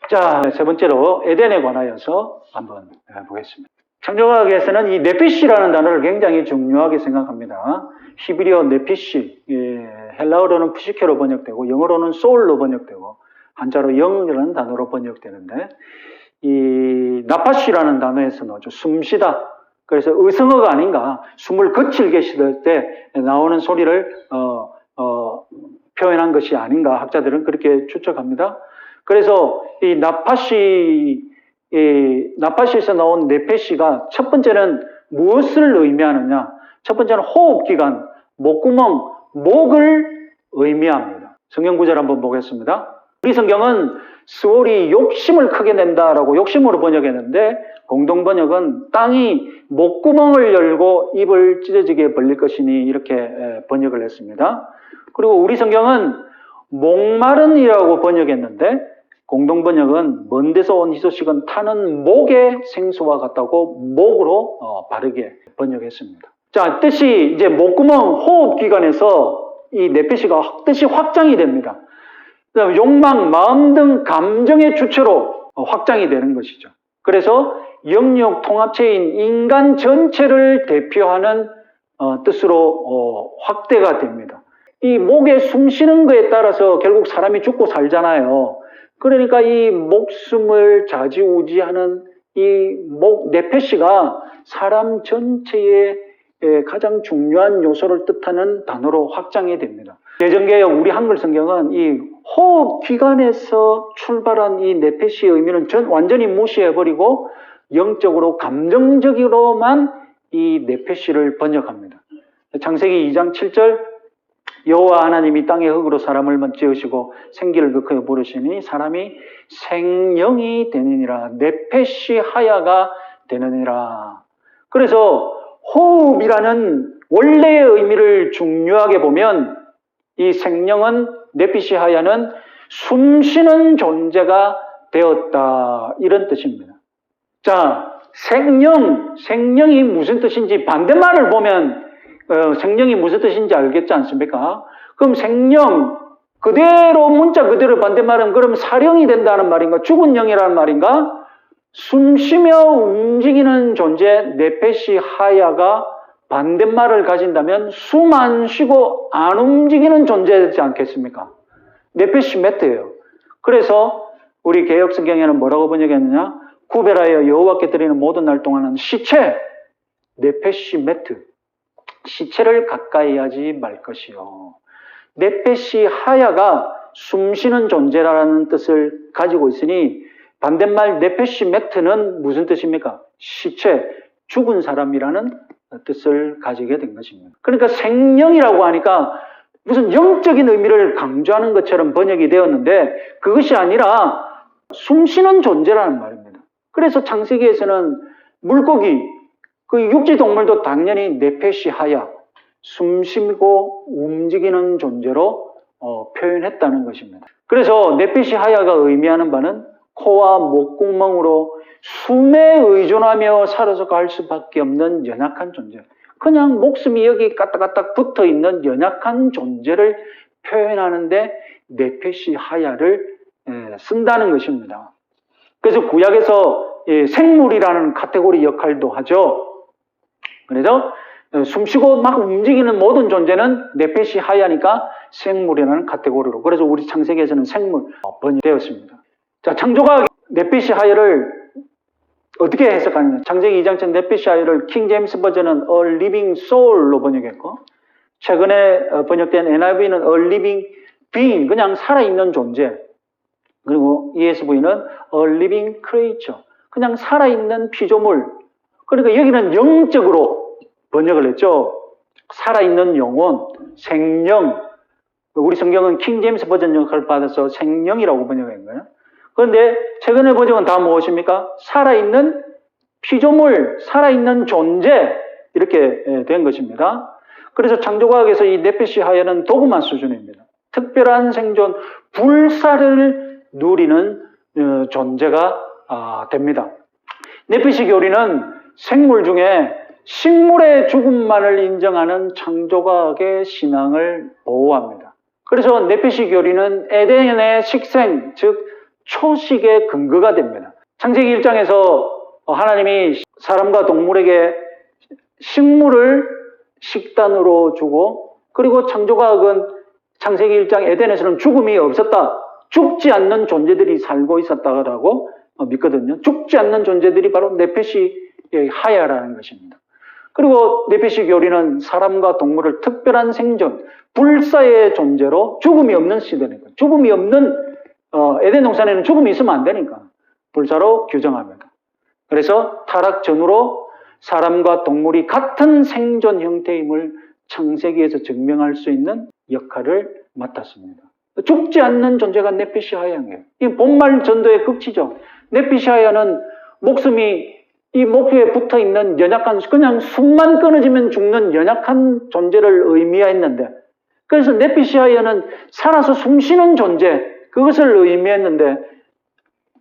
자, 세 번째로 에덴에 관하여서 한번 보겠습니다. 창조과학에서는 이 네피시라는 단어를 굉장히 중요하게 생각합니다. 히브리어 네피시, 헬라어로는 푸시케로 번역되고 영어로는 소울로 번역되고 한자로 영이라는 단어로 번역되는데, 이 나파시라는 단어에서 나오죠. 숨쉬다. 그래서 의성어가 아닌가, 숨을 거칠게 쉴 때 나오는 소리를 표현한 것이 아닌가 학자들은 그렇게 추측합니다. 그래서 이 나파시에서 나온 네페시가 첫 번째는 무엇을 의미하느냐? 첫 번째는 호흡기관, 목구멍, 목을 의미합니다. 성경 구절 한번 보겠습니다. 우리 성경은 스월이 욕심을 크게 낸다라고 욕심으로 번역했는데, 공동 번역은 땅이 목구멍을 열고 입을 찢어지게 벌릴 것이니 이렇게 번역을 했습니다. 그리고 우리 성경은 목마른이라고 번역했는데, 공동 번역은 먼 데서 온 희소식은 타는 목의 생수와 같다고 목으로 바르게 번역했습니다. 자, 뜻이 이제 목구멍 호흡기관에서 이 네피시가 뜻이 확장이 됩니다. 욕망, 마음 등 감정의 주체로 확장이 되는 것이죠. 그래서 영역 통합체인 인간 전체를 대표하는 뜻으로 확대가 됩니다. 이 목에 숨 쉬는 것에 따라서 결국 사람이 죽고 살잖아요. 그러니까 이 목숨을 좌지우지하는 이 네페시가 사람 전체의 가장 중요한 요소를 뜻하는 단어로 확장이 됩니다. 개정개혁 우리 한글 성경은 이 호흡기관에서 출발한 이 네페시의 의미는 완전히 무시해버리고 영적으로 감정적으로만 이 네페시를 번역합니다. 창세기 2장 7절 여호와 하나님이 땅의 흙으로 사람을 지으시고 생기를 극하여 부르시니 사람이 생령이 되느니라, 네페시 하야가 되느니라. 그래서 호흡이라는 원래의 의미를 중요하게 보면 이 생령은, 네피시 하야는 숨쉬는 존재가 되었다, 이런 뜻입니다. 자, 생령이 무슨 뜻인지 반대말을 보면 생령이 무슨 뜻인지 알겠지 않습니까? 그럼 생령 그대로, 문자 그대로 반대말은 그럼 사령이 된다는 말인가? 죽은 영이라는 말인가? 숨쉬며 움직이는 존재 네페시 하야가 반대말을 가진다면 숨 안 쉬고 안 움직이는 존재지 않겠습니까? 네페시 메트예요. 그래서 우리 개역 성경에는 뭐라고 번역했느냐? 구별하여 여호와께 드리는 모든 날 동안은 시체, 네페시 메트, 시체를 가까이 하지 말 것이요. 네페시 하야가 숨쉬는 존재라는 뜻을 가지고 있으니 반대말 네페시 메트는 무슨 뜻입니까? 시체, 죽은 사람이라는 뜻을 가지게 된 것입니다. 그러니까 생령이라고 하니까 무슨 영적인 의미를 강조하는 것처럼 번역이 되었는데 그것이 아니라 숨쉬는 존재라는 말입니다. 그래서 창세기에서는 물고기, 그 육지 동물도 당연히 네페시 하야, 숨쉬고 움직이는 존재로 표현했다는 것입니다. 그래서 네페시 하야가 의미하는 바는 코와 목구멍으로 숨에 의존하며 살아서 갈 수밖에 없는 연약한 존재. 그냥 목숨이 여기 까딱까딱 붙어 있는 연약한 존재를 표현하는데 네페시 하야를 쓴다는 것입니다. 그래서 구약에서 생물이라는 카테고리 역할도 하죠. 그래서 숨쉬고 막 움직이는 모든 존재는 네페시 하야니까 생물이라는 카테고리로. 그래서 우리 창세기에서는 생물 번역되었습니다. 자, 창조과학 네페시 하야를 어떻게 해석하느냐? 창세기 2장처럼 네페시 하야를 킹 제임스 버전은 A Living Soul로 번역했고, 최근에 번역된 NIV는 A Living Being, 그냥 살아있는 존재. 그리고 ESV는 A Living Creature, 그냥 살아있는 피조물. 그러니까 여기는 영적으로 번역을 했죠. 살아있는 영혼, 생령. 우리 성경은 킹 제임스 버전 역할을 받아서 생령이라고 번역한 거예요. 그런데 최근의 번역은 다 무엇입니까? 살아있는 피조물, 살아있는 존재, 이렇게 된 것입니다. 그래서 창조과학에서 이 네페시 하야는 도구마 수준입니다. 특별한 생존, 불사를 누리는 존재가 됩니다. 네페시 교리는 생물 중에 식물의 죽음만을 인정하는 창조과학의 신앙을 보호합니다. 그래서 네페시 교리는 에덴의 식생, 즉 초식의 근거가 됩니다. 창세기 1장에서 하나님이 사람과 동물에게 식물을 식단으로 주고, 그리고 창조과학은 창세기 1장 에덴에서는 죽음이 없었다. 죽지 않는 존재들이 살고 있었다고 믿거든요. 죽지 않는 존재들이 바로 네페시의 하야라는 것입니다. 그리고 네페시 교리는 사람과 동물을 특별한 생존, 불사의 존재로 죽음이 없는 시대니까, 죽음이 없는 에덴 동산에는 죽음이 있으면 안 되니까 불사로 규정합니다. 그래서 타락 전후로 사람과 동물이 같은 생존 형태임을 창세기에서 증명할 수 있는 역할을 맡았습니다. 죽지 않는 존재가 네피시 하야예요. 이 본말 전도의 극치죠. 네피시 하야는 목숨이 이 목에 붙어 있는 연약한, 그냥 숨만 끊어지면 죽는 연약한 존재를 의미했는데, 그래서 네피시 하야는 살아서 숨쉬는 존재, 그것을 의미했는데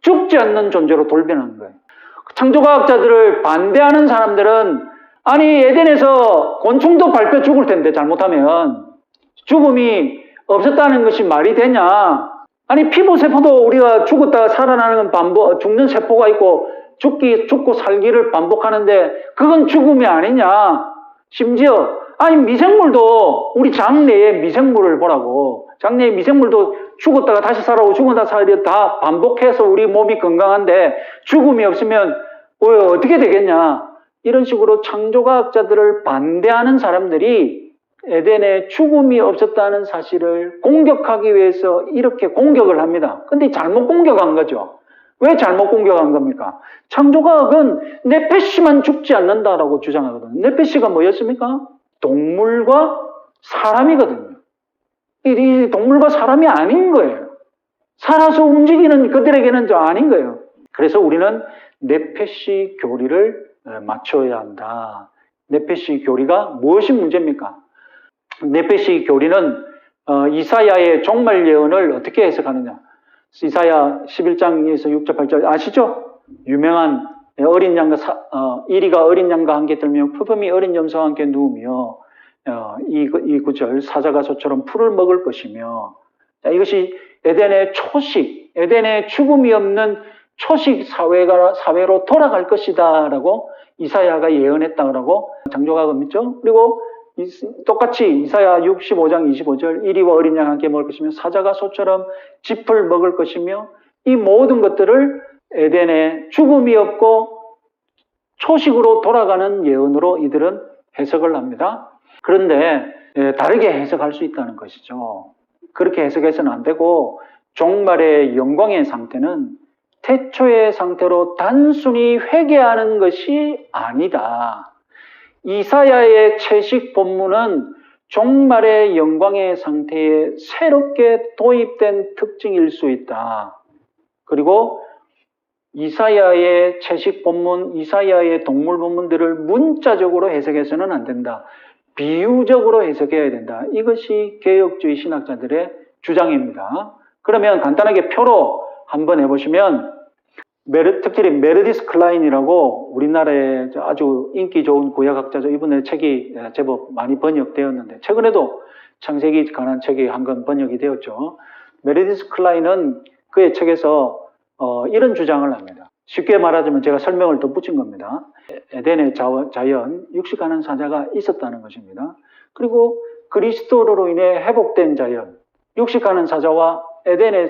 죽지 않는 존재로 돌변한 거예요. 창조과학자들을 반대하는 사람들은 아니 에덴에서 곤충도 밟혀 죽을 텐데 잘못하면 죽음이 없었다는 것이 말이 되냐? 아니 피부세포도 우리가 죽었다가 살아나는 반복, 죽는 세포가 있고 죽고 살기를 반복하는데 그건 죽음이 아니냐? 심지어 아니 미생물도 우리 장내의 미생물을 보라고, 장내의 미생물도 죽었다가 다시 살아오고 죽었다가 살아오고 다 반복해서 우리 몸이 건강한데 죽음이 없으면 어떻게 되겠냐? 이런 식으로 창조과학자들을 반대하는 사람들이 에덴에 죽음이 없었다는 사실을 공격하기 위해서 이렇게 공격을 합니다. 근데 잘못 공격한 거죠. 왜 잘못 공격한 겁니까? 창조과학은 네페시만 죽지 않는다라고 주장하거든요. 네페시가 뭐였습니까? 동물과 사람이거든요. 이 동물과 사람이 아닌 거예요. 살아서 움직이는 그들에게는 아닌 거예요. 그래서 우리는 네페시 교리를 맞춰야 한다. 네페시 교리가 무엇이 문제입니까? 네페시 교리는 이사야의 종말 예언을 어떻게 해석하느냐? 이사야 11장에서 6절 8절 아시죠? 유명한 어린 양과 이리가 어린 양과 함께 들며 푸름이 어린 염소와 함께 누우며 이 구절 사자가 소처럼 풀을 먹을 것이며, 이것이 에덴의 초식, 에덴의 죽음이 없는 초식 사회로 돌아갈 것이다 라고 이사야가 예언했다고 창조과학은 믿죠. 그리고 똑같이 이사야 65장 25절 이리와 어린 양 함께 먹을 것이며 사자가 소처럼 짚을 먹을 것이며, 이 모든 것들을 에덴에 죽음이 없고 초식으로 돌아가는 예언으로 이들은 해석을 합니다. 그런데 다르게 해석할 수 있다는 것이죠. 그렇게 해석해서는 안 되고, 종말의 영광의 상태는 태초의 상태로 단순히 회개하는 것이 아니다. 이사야의 채식 본문은 종말의 영광의 상태에 새롭게 도입된 특징일 수 있다. 그리고 이사야의 채식 본문, 이사야의 동물 본문들을 문자적으로 해석해서는 안 된다. 비유적으로 해석해야 된다. 이것이 개혁주의 신학자들의 주장입니다. 그러면 간단하게 표로 한번 해보시면, 특히 메르디스 클라인이라고 우리나라의 아주 인기 좋은 구약학자죠. 이분의 책이 제법 많이 번역되었는데 최근에도 창세기 관한 책이 한 권 번역이 되었죠. 메르디스 클라인은 그의 책에서 이런 주장을 합니다. 쉽게 말하자면 제가 설명을 덧붙인 겁니다. 에덴의 자연, 육식하는 사자가 있었다는 것입니다. 그리고 그리스도로 인해 회복된 자연, 육식하는 사자와 에덴의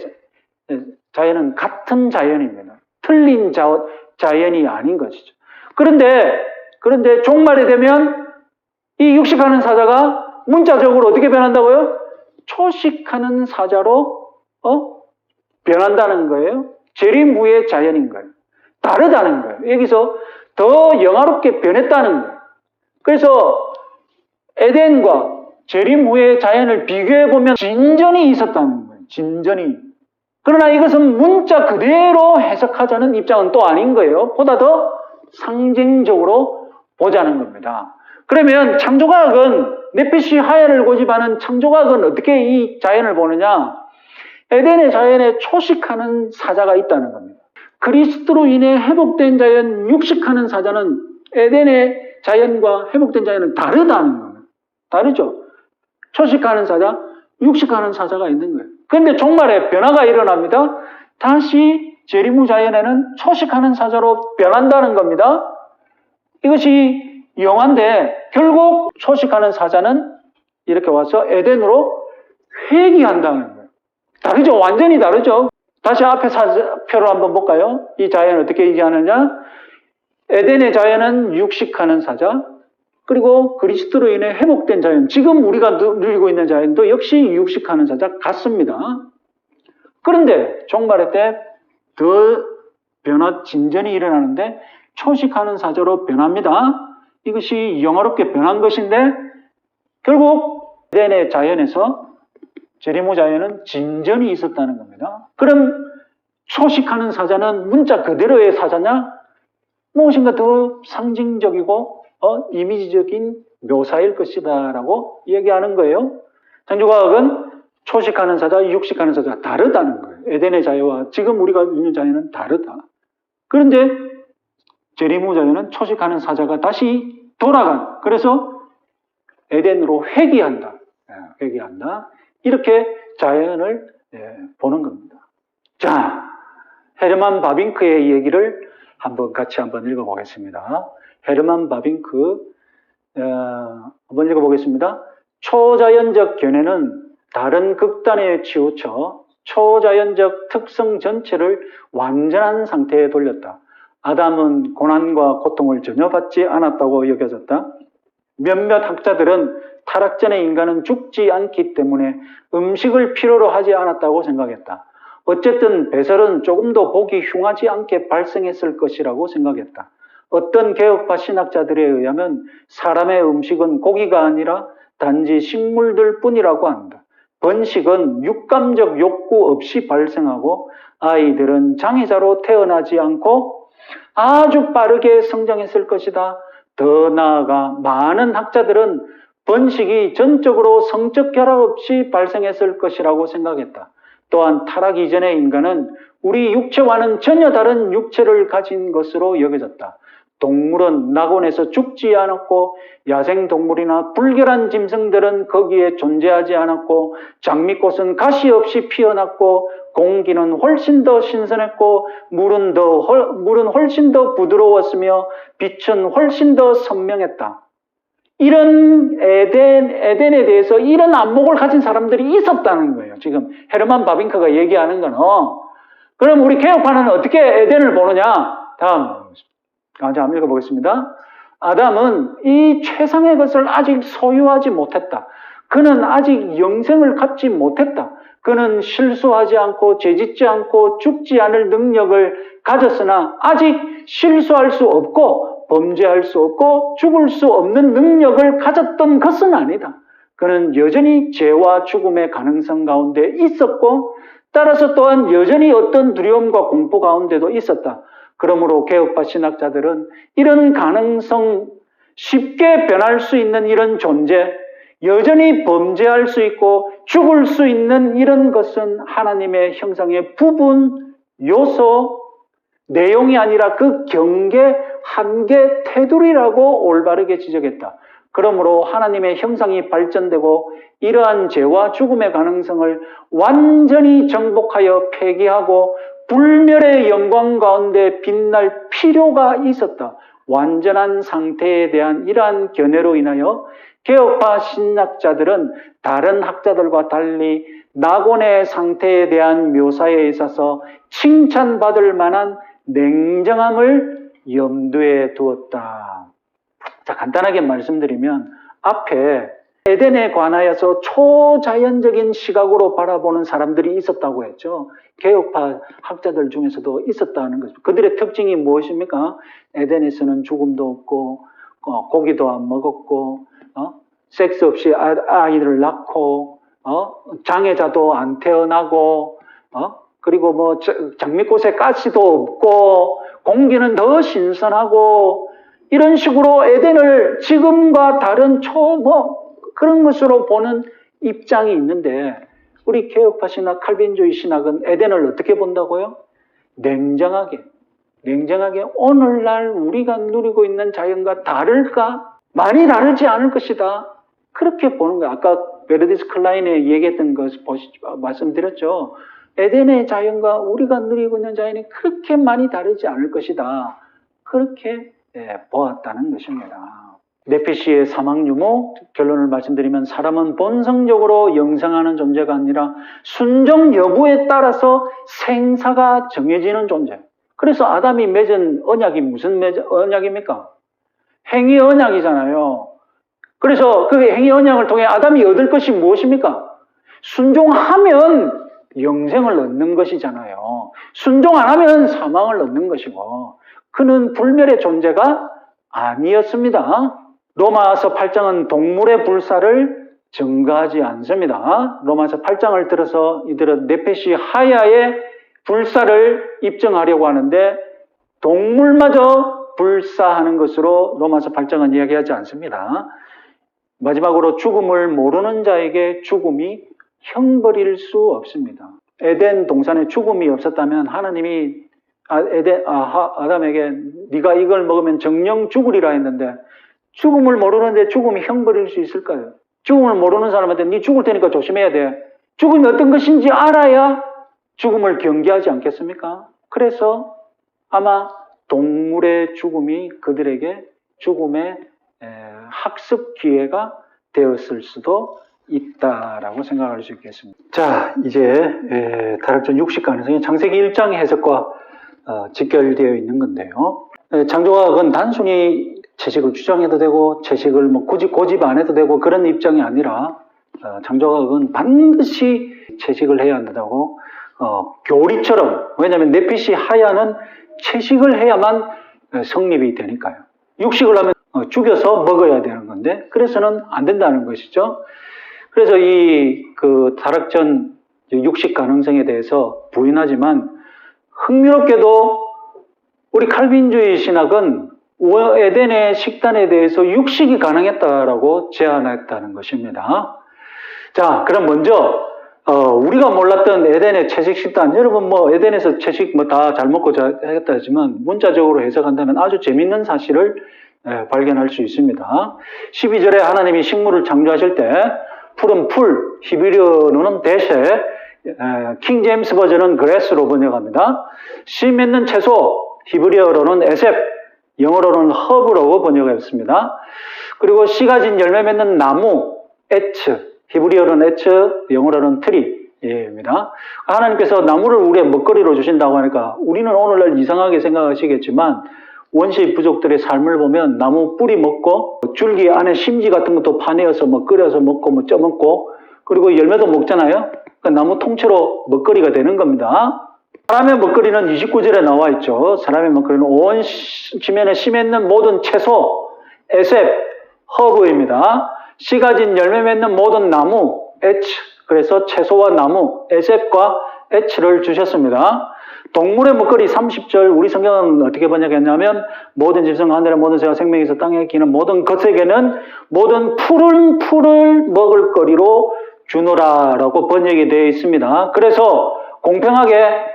자연은 같은 자연입니다. 틀린 자연이 아닌 것이죠. 그런데 종말에 되면 이 육식하는 사자가 문자적으로 어떻게 변한다고요? 초식하는 사자로 변한다는 거예요. 재림 후의 자연인 거예요. 다르다는 거예요. 여기서 더 영화롭게 변했다는 거예요. 그래서 에덴과 재림 후의 자연을 비교해보면 진전이 있었다는 거예요. 진전이. 그러나 이것은 문자 그대로 해석하자는 입장은 또 아닌 거예요. 보다 더 상징적으로 보자는 겁니다. 그러면 창조과학은, 네피시 하야를 고집하는 창조과학은 어떻게 이 자연을 보느냐? 에덴의 자연에 초식하는 사자가 있다는 겁니다. 그리스도로 인해 회복된 자연, 육식하는 사자는 에덴의 자연과 회복된 자연은 다르다는 겁니다. 다르죠? 초식하는 사자, 육식하는 사자가 있는 거예요. 그런데 종말에 변화가 일어납니다. 다시 재리무자연에는 초식하는 사자로 변한다는 겁니다. 이것이 영화인데 결국 초식하는 사자는 이렇게 와서 에덴으로 회귀한다는 거예요. 다르죠? 완전히 다르죠? 다시 앞에 표를 한번 볼까요? 이 자연을 어떻게 얘기하느냐? 에덴의 자연은 육식하는 사자, 그리고 그리스도로 인해 회복된 자연, 지금 우리가 누리고 있는 자연도 역시 육식하는 사자 같습니다. 그런데 종말의 때 더 진전이 일어나는데 초식하는 사자로 변합니다. 이것이 영화롭게 변한 것인데 결국 에덴의 자연에서 재리모 자연은 진전이 있었다는 겁니다. 그럼 초식하는 사자는 문자 그대로의 사자냐? 무엇인가 더 상징적이고 이미지적인 묘사일 것이다 라고 얘기하는 거예요. 창조과학은 초식하는 사자, 육식하는 사자가 다르다는 거예요. 에덴의 자유와 지금 우리가 있는 자유는 다르다. 그런데 재리모 자유는 초식하는 사자가 다시 돌아간, 그래서 에덴으로 회귀한다. 회귀한다. 이렇게 자연을 보는 겁니다. 자, 헤르만 바빙크의 얘기를 같이 한번 읽어보겠습니다. 헤르만 바빙크, 한번 읽어보겠습니다. 초자연적 견해는 다른 극단에 치우쳐 초자연적 특성 전체를 완전한 상태에 돌렸다. 아담은 고난과 고통을 전혀 받지 않았다고 여겨졌다. 몇몇 학자들은 타락 전에 인간은 죽지 않기 때문에 음식을 필요로 하지 않았다고 생각했다. 어쨌든 배설은 조금도 보기 흉하지 않게 발생했을 것이라고 생각했다. 어떤 개혁파 신학자들에 의하면 사람의 음식은 고기가 아니라 단지 식물들 뿐이라고 한다. 번식은 육감적 욕구 없이 발생하고 아이들은 장애자로 태어나지 않고 아주 빠르게 성장했을 것이다. 더 나아가 많은 학자들은 번식이 전적으로 성적 결합 없이 발생했을 것이라고 생각했다. 또한 타락 이전의 인간은 우리 육체와는 전혀 다른 육체를 가진 것으로 여겨졌다. 동물은 낙원에서 죽지 않았고 야생동물이나 불결한 짐승들은 거기에 존재하지 않았고 장미꽃은 가시 없이 피어났고 공기는 훨씬 더 신선했고 물은 훨씬 더 부드러웠으며 빛은 훨씬 더 선명했다. 이런 에덴에 대해서 이런 안목을 가진 사람들이 있었다는 거예요. 지금 헤르만 바빙크가 얘기하는 거는. 그럼 우리 개혁파는 어떻게 에덴을 보느냐? 다음 한번 읽어보겠습니다. 아담은 이 최상의 것을 아직 소유하지 못했다. 그는 아직 영생을 갖지 못했다. 그는 실수하지 않고 죄짓지 않고 죽지 않을 능력을 가졌으나 아직 실수할 수 없고 범죄할 수 없고 죽을 수 없는 능력을 가졌던 것은 아니다. 그는 여전히 죄와 죽음의 가능성 가운데 있었고 따라서 또한 여전히 어떤 두려움과 공포 가운데도 있었다. 그러므로 개혁파 신학자들은 이런 가능성, 쉽게 변할 수 있는 이런 존재, 여전히 범죄할 수 있고 죽을 수 있는 이런 것은 하나님의 형상의 부분, 요소, 내용이 아니라 그 경계, 한계, 테두리라고 올바르게 지적했다. 그러므로 하나님의 형상이 발전되고 이러한 죄와 죽음의 가능성을 완전히 정복하여 폐기하고 불멸의 영광 가운데 빛날 필요가 있었다. 완전한 상태에 대한 이러한 견해로 인하여 개혁파 신학자들은 다른 학자들과 달리 낙원의 상태에 대한 묘사에 있어서 칭찬받을 만한 냉정함을 염두에 두었다. 자, 간단하게 말씀드리면 앞에 에덴에 관하여서 초자연적인 시각으로 바라보는 사람들이 있었다고 했죠. 개혁파 학자들 중에서도 있었다는 거죠. 그들의 특징이 무엇입니까? 에덴에서는 죽음도 없고 고기도 안 먹었고 섹스 없이 아이들을 낳고 장애자도 안 태어나고 그리고 뭐 장미꽃에 가시도 없고 공기는 더 신선하고 이런 식으로 에덴을 지금과 다른 그런 것으로 보는 입장이 있는데 우리 개혁파 신학, 칼빈주의 신학은 에덴을 어떻게 본다고요? 냉정하게 오늘날 우리가 누리고 있는 자연과 다를까? 많이 다르지 않을 것이다. 그렇게 보는 거예요. 아까 베르디스 클라인이 얘기했던 것 말씀드렸죠. 에덴의 자연과 우리가 누리고 있는 자연이 그렇게 많이 다르지 않을 것이다. 그렇게 보았다는 것입니다. 네피시의 사망 유무 결론을 말씀드리면 사람은 본성적으로 영생하는 존재가 아니라 순종 여부에 따라서 생사가 정해지는 존재. 그래서 아담이 맺은 언약이 무슨 언약입니까? 행위 언약이잖아요. 그래서 그 행위 언약을 통해 아담이 얻을 것이 무엇입니까? 순종하면 영생을 얻는 것이잖아요. 순종 안 하면 사망을 얻는 것이고 그는 불멸의 존재가 아니었습니다. 로마서 8장은 동물의 불사를 증가하지 않습니다. 로마서 8장을 들어서 이들은 네페시 하야의 불사를 입증하려고 하는데 동물마저 불사하는 것으로 로마서 8장은 이야기하지 않습니다. 마지막으로 죽음을 모르는 자에게 죽음이 형벌일 수 없습니다. 에덴 동산에 죽음이 없었다면 하나님이 아담에게 네가 이걸 먹으면 정령 죽으리라 했는데 죽음을 모르는데 죽음이 형벌일 수 있을까요? 죽음을 모르는 사람한테 네 죽을 테니까 조심해야 돼. 죽음이 어떤 것인지 알아야 죽음을 경계하지 않겠습니까? 그래서 아마 동물의 죽음이 그들에게 죽음의 학습 기회가 되었을 수도 있다라고 생각할 수 있겠습니다. 자, 이제 다락전 육식 가능성이 창세기 1장의 해석과 직결되어 있는 건데요. 창조과학은 단순히 채식을 주장해도 되고 채식을 뭐 굳이 고집 안 해도 되고 그런 입장이 아니라 창조과학은 반드시 채식을 해야 한다고 교리처럼, 왜냐하면 네피시 하야는 채식을 해야만 성립이 되니까요. 육식을 하면 죽여서 먹어야 되는 건데 그래서는 안 된다는 것이죠. 그래서 그 다락전 육식 가능성에 대해서 부인하지만 흥미롭게도 우리 칼빈주의 신학은 에덴의 식단에 대해서 육식이 가능했다라고 제안했다는 것입니다. 자, 그럼 먼저 우리가 몰랐던 에덴의 채식 식단, 여러분 뭐 에덴에서 채식 뭐 다 잘 먹고 잘 했다 하지만 문자적으로 해석한다면 아주 재밌는 사실을 발견할 수 있습니다. 12절에 하나님이 식물을 창조하실 때 푸른 풀, 히브리어로는 대세, 킹 제임스 버전은 그래스로 번역합니다. 씨 맺는 채소, 히브리어로는 에셉, 영어로는 허브라고 번역했습니다. 그리고 씨 가진 열매 맺는 나무, 에츠, 히브리어로는 에츠, 영어로는 트리입니다. 하나님께서 나무를 우리의 먹거리로 주신다고 하니까 우리는 오늘날 이상하게 생각하시겠지만 원시 부족들의 삶을 보면 나무 뿌리 먹고 줄기 안에 심지 같은 것도 파내어서 뭐 끓여서 먹고 뭐 쪄먹고 그리고 열매도 먹잖아요. 그러니까 나무 통째로 먹거리가 되는 겁니다. 사람의 먹거리는 29절에 나와 있죠. 사람의 먹거리는 온 지면에 씨 맺는 모든 채소, 에셉, 허브입니다. 씨 가진 열매 맺는 모든 나무, 에츠. 그래서 채소와 나무, 에셉과 에츠를 주셨습니다. 동물의 먹거리 30절 우리 성경은 어떻게 번역했냐면 모든 짐승 하늘의 모든 새와 생명이 있어 땅에 기는 모든 것에게는 모든 푸른 풀을 먹을 거리로 주노라라고 번역이 되어 있습니다. 그래서 공평하게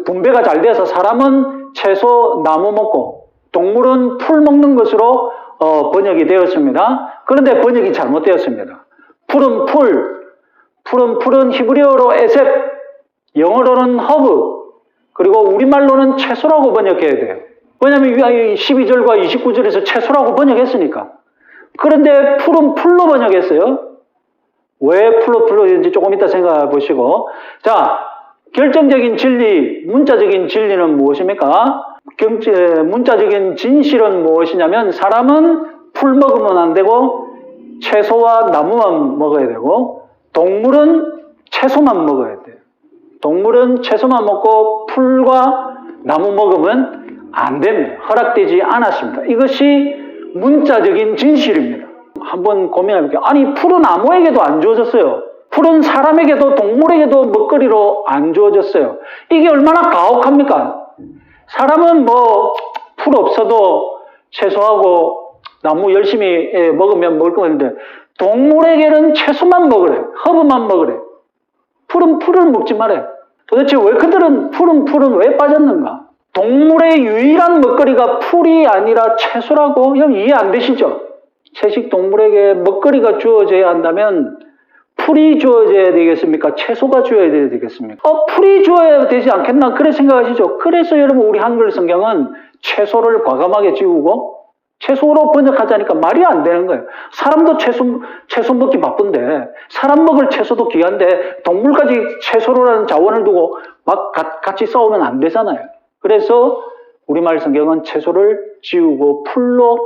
분배가 잘 돼서 사람은 채소, 나무 먹고 동물은 풀 먹는 것으로 번역이 되었습니다. 그런데 번역이 잘못되었습니다. 푸른 풀은 히브리어로 에셉, 영어로는 허브, 그리고 우리말로는 채소라고 번역해야 돼요. 왜냐하면 12절과 29절에서 채소라고 번역했으니까. 그런데 풀은 풀로 번역했어요. 왜 풀로인지 조금 이따 생각해 보시고. 자, 결정적인 진리, 문자적인 진리는 무엇입니까? 문자적인 진실은 무엇이냐면 사람은 풀 먹으면 안 되고 채소와 나무만 먹어야 되고 동물은 채소만 먹어야 돼요. 동물은 채소만 먹고 풀과 나무 먹으면 안 됩니다. 허락되지 않았습니다. 이것이 문자적인 진실입니다. 한번 고민해 볼게요. 아니, 풀은 나무에게도 안 주어졌어요. 풀은 사람에게도 동물에게도 먹거리로 안 주어졌어요. 이게 얼마나 가혹합니까? 사람은 뭐 풀 없어도 채소하고 나무 열심히 먹으면 먹을 거는데 동물에게는 채소만 먹으래. 허브만 먹으래. 풀은 풀을 먹지 말아요. 도대체 왜 그들은 풀은 왜 빠졌는가? 동물의 유일한 먹거리가 풀이 아니라 채소라고? 형 이해 안 되시죠? 채식 동물에게 먹거리가 주어져야 한다면 풀이 주어져야 되겠습니까? 채소가 주어야 되겠습니까? 풀이 주어야 되지 않겠나? 그래 생각하시죠? 그래서 여러분 우리 한글 성경은 채소를 과감하게 지우고 채소로 번역하자니까 말이 안 되는 거예요. 사람도 채소 먹기 바쁜데 사람 먹을 채소도 귀한데 동물까지 채소로라는 자원을 두고 막 같이 싸우면 안 되잖아요. 그래서 우리말 성경은 채소를 지우고 풀로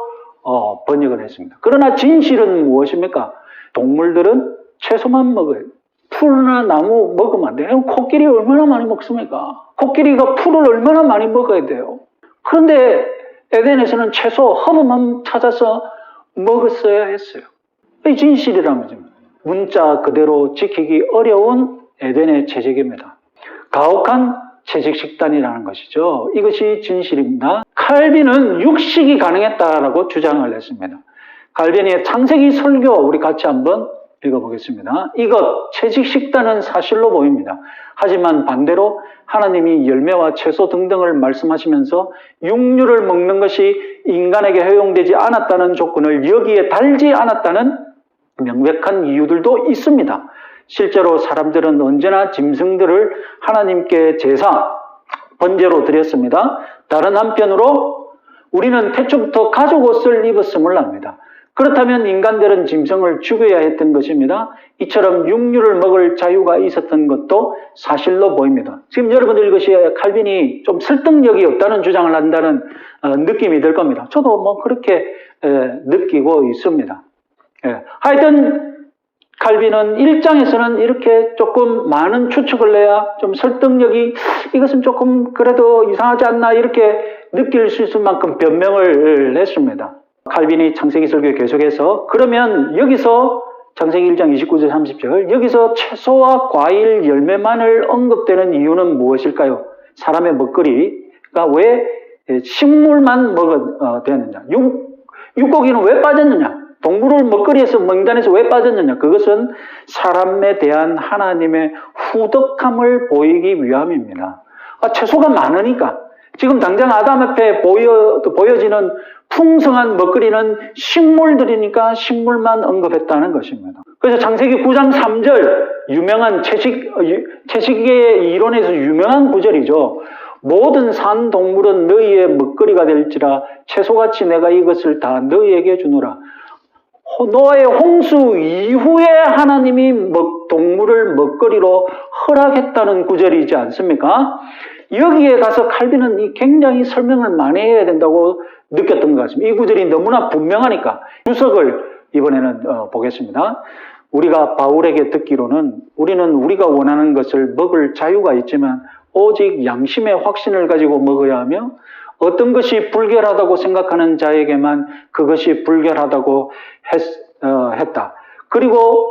번역을 했습니다. 그러나 진실은 무엇입니까? 동물들은 채소만 먹어요. 풀이나 나무 먹으면 안 돼요. 코끼리 얼마나 많이 먹습니까? 코끼리가 풀을 얼마나 많이 먹어야 돼요. 그런데 에덴에서는 채소, 허브만 찾아서 먹었어야 했어요. 이 진실이라면 문자 그대로 지키기 어려운 에덴의 채식입니다. 가혹한 채식 식단이라는 것이죠. 이것이 진실입니다. 칼빈은 육식이 가능했다라고 주장을 했습니다. 칼빈의 창세기 설교 우리 같이 한번 읽어보겠습니다. 이것 채식 식단은 사실로 보입니다. 하지만 반대로 하나님이 열매와 채소 등등을 말씀하시면서 육류를 먹는 것이 인간에게 허용되지 않았다는 조건을 여기에 달지 않았다는 명백한 이유들도 있습니다. 실제로 사람들은 언제나 짐승들을 하나님께 제사, 번제로 드렸습니다. 다른 한편으로 우리는 태초부터 가죽 옷을 입었음을 압니다. 그렇다면 인간들은 짐승을 죽여야 했던 것입니다. 이처럼 육류를 먹을 자유가 있었던 것도 사실로 보입니다. 지금 여러분들 이것이 칼빈이 좀 설득력이 없다는 주장을 한다는 느낌이 들 겁니다. 저도 뭐 그렇게 느끼고 있습니다. 하여튼 칼빈은 1장에서는 이렇게 조금 많은 추측을 해야 좀 설득력이 이것은 조금 그래도 이상하지 않나 이렇게 느낄 수 있을 만큼 변명을 했습니다. 칼빈이 창세기 설교에 계속해서 그러면 여기서 창세기 1장 29절 30절 여기서 채소와 과일 열매만을 언급되는 이유는 무엇일까요? 사람의 먹거리가 왜 식물만 먹어야 되느냐? 육고기는 왜 빠졌느냐? 동물을 먹거리에서 명단에서 왜 빠졌느냐? 그것은 사람에 대한 하나님의 후덕함을 보이기 위함입니다. 채소가 많으니까 지금 당장 아담 앞에 보여지는 풍성한 먹거리는 식물들이니까 식물만 언급했다는 것입니다. 그래서 창세기 9장 3절 유명한 채식의 이론에서 유명한 구절이죠. 모든 산 동물은 너희의 먹거리가 될지라 채소같이 내가 이것을 다 너희에게 주노라. 노아의 홍수 이후에 하나님이 동물을 먹거리로 허락했다는 구절이지 않습니까? 여기에 가서 칼빈은 굉장히 설명을 많이 해야 된다고 느꼈던 것 같습니다. 이 구절이 너무나 분명하니까 주석을 이번에는 보겠습니다. 우리가 바울에게 듣기로는 우리는 우리가 원하는 것을 먹을 자유가 있지만 오직 양심의 확신을 가지고 먹어야 하며 어떤 것이 불결하다고 생각하는 자에게만 그것이 불결하다고 했다. 그리고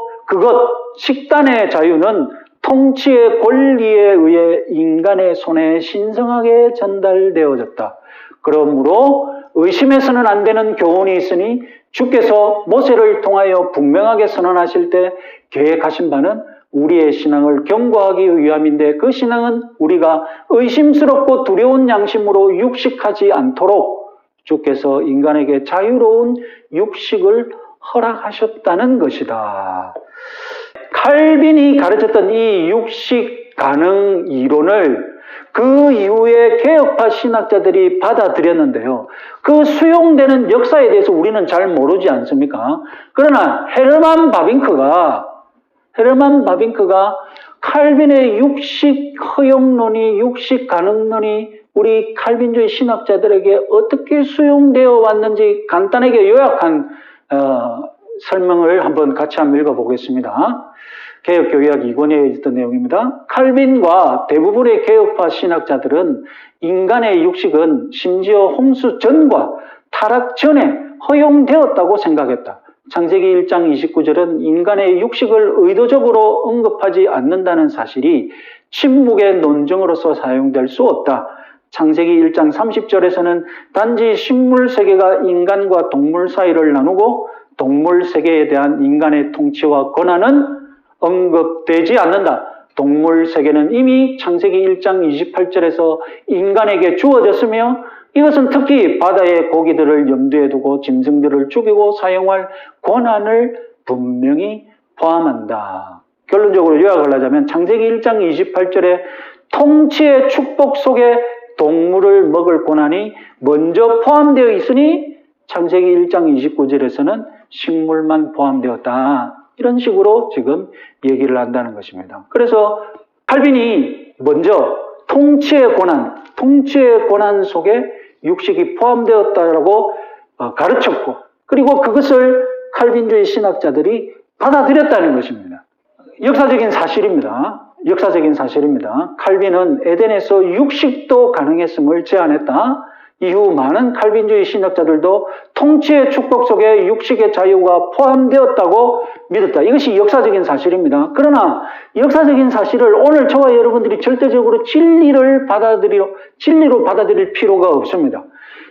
식단의 자유는 통치의 권리에 의해 인간의 손에 신성하게 전달되어졌다. 그러므로 의심해서는 안 되는 교훈이 있으니 주께서 모세를 통하여 분명하게 선언하실 때 계획하신 바는 우리의 신앙을 견고하기 위함인데 그 신앙은 우리가 의심스럽고 두려운 양심으로 육식하지 않도록 주께서 인간에게 자유로운 육식을 허락하셨다는 것이다. 칼빈이 가르쳤던 이 육식 가능 이론을 그 이후에 개혁파 신학자들이 받아들였는데요. 그 수용되는 역사에 대해서 우리는 잘 모르지 않습니까? 그러나 헤르만 바빙크가 칼빈의 육식 허용론이, 육식 가능론이 우리 칼빈주의 신학자들에게 어떻게 수용되어 왔는지 간단하게 요약한 설명을 같이 한번 읽어보겠습니다. 개혁교회학 2권에 있던 내용입니다. 칼빈과 대부분의 개혁파 신학자들은 인간의 육식은 심지어 홍수 전과 타락 전에 허용되었다고 생각했다. 창세기 1장 29절은 인간의 육식을 의도적으로 언급하지 않는다는 사실이 침묵의 논증으로서 사용될 수 없다. 창세기 1장 30절에서는 단지 식물 세계가 인간과 동물 사이를 나누고 동물 세계에 대한 인간의 통치와 권한은 언급되지 않는다. 동물 세계는 이미 창세기 1장 28절에서 인간에게 주어졌으며 이것은 특히 바다의 고기들을 염두에 두고 짐승들을 죽이고 사용할 권한을 분명히 포함한다. 결론적으로 요약을 하자면 창세기 1장 28절에 통치의 축복 속에 동물을 먹을 고난이 먼저 포함되어 있으니 창세기 1장 29절에서는 식물만 포함되었다. 이런 식으로 지금 얘기를 한다는 것입니다. 그래서 칼빈이 먼저 통치의 고난 속에 육식이 포함되었다라고 가르쳤고, 그리고 그것을 칼빈주의 신학자들이 받아들였다는 것입니다. 역사적인 사실입니다. 칼빈은 에덴에서 육식도 가능했음을 제안했다. 이후 많은 칼빈주의 신학자들도 통치의 축복 속에 육식의 자유가 포함되었다고 믿었다. 이것이 역사적인 사실입니다. 그러나 역사적인 사실을 오늘 저와 여러분들이 절대적으로 진리로 받아들일 필요가 없습니다.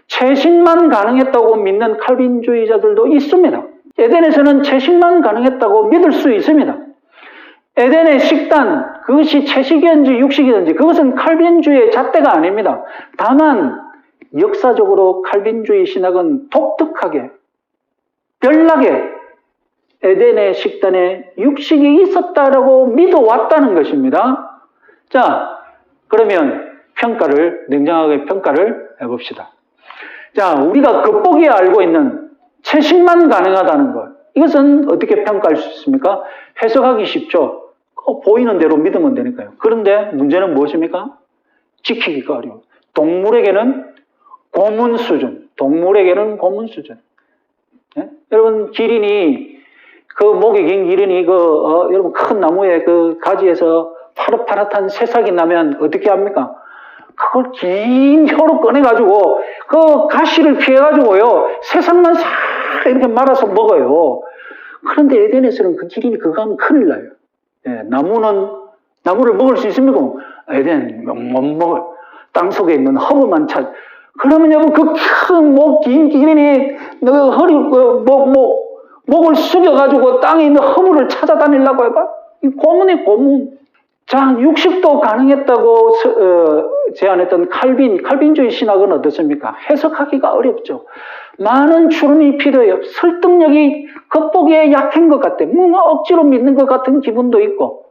채식만 가능했다고 믿는 칼빈주의자들도 있습니다. 에덴에서는 채식만 가능했다고 믿을 수 있습니다. 에덴의 식단, 그것이 채식이든지 육식이든지 그것은 칼빈주의의 잣대가 아닙니다. 다만 역사적으로 칼빈주의 신학은 독특하게, 별나게 에덴의 식단에 육식이 있었다라고 믿어왔다는 것입니다. 자, 그러면 냉정하게 평가를 해봅시다. 자, 우리가 겉보기에 알고 있는 채식만 가능하다는 것, 이것은 어떻게 평가할 수 있습니까? 해석하기 쉽죠. 보이는 대로 믿으면 되니까요. 그런데 문제는 무엇입니까? 지키기가 어려워. 동물에게는 고문 수준. 예? 여러분, 기린이, 목에 긴 기린이, 여러분, 큰 나무에 가지에서 파릇파릇한 새싹이 나면 어떻게 합니까? 그걸 긴 혀로 꺼내가지고, 가시를 피해가지고요, 새싹만 싹 이렇게 말아서 먹어요. 그런데 에덴에서는 기린이 그거 하면 큰일 나요. 예, 나무를 먹을 수 있습니까? 에덴 못 먹어요. 땅 속에 있는 허브만 그러면 여러분, 긴 기린이 목을 숙여가지고 땅에 있는 허브를 찾아다니려고 해봐? 이 고문. 자, 육식도 가능했다고 제안했던 칼빈주의 신학은 어떻습니까? 해석하기가 어렵죠. 많은 추론이 필요해요. 설득력이 겉보기에 약한 것 같아. 뭔가 억지로 믿는 것 같은 기분도 있고.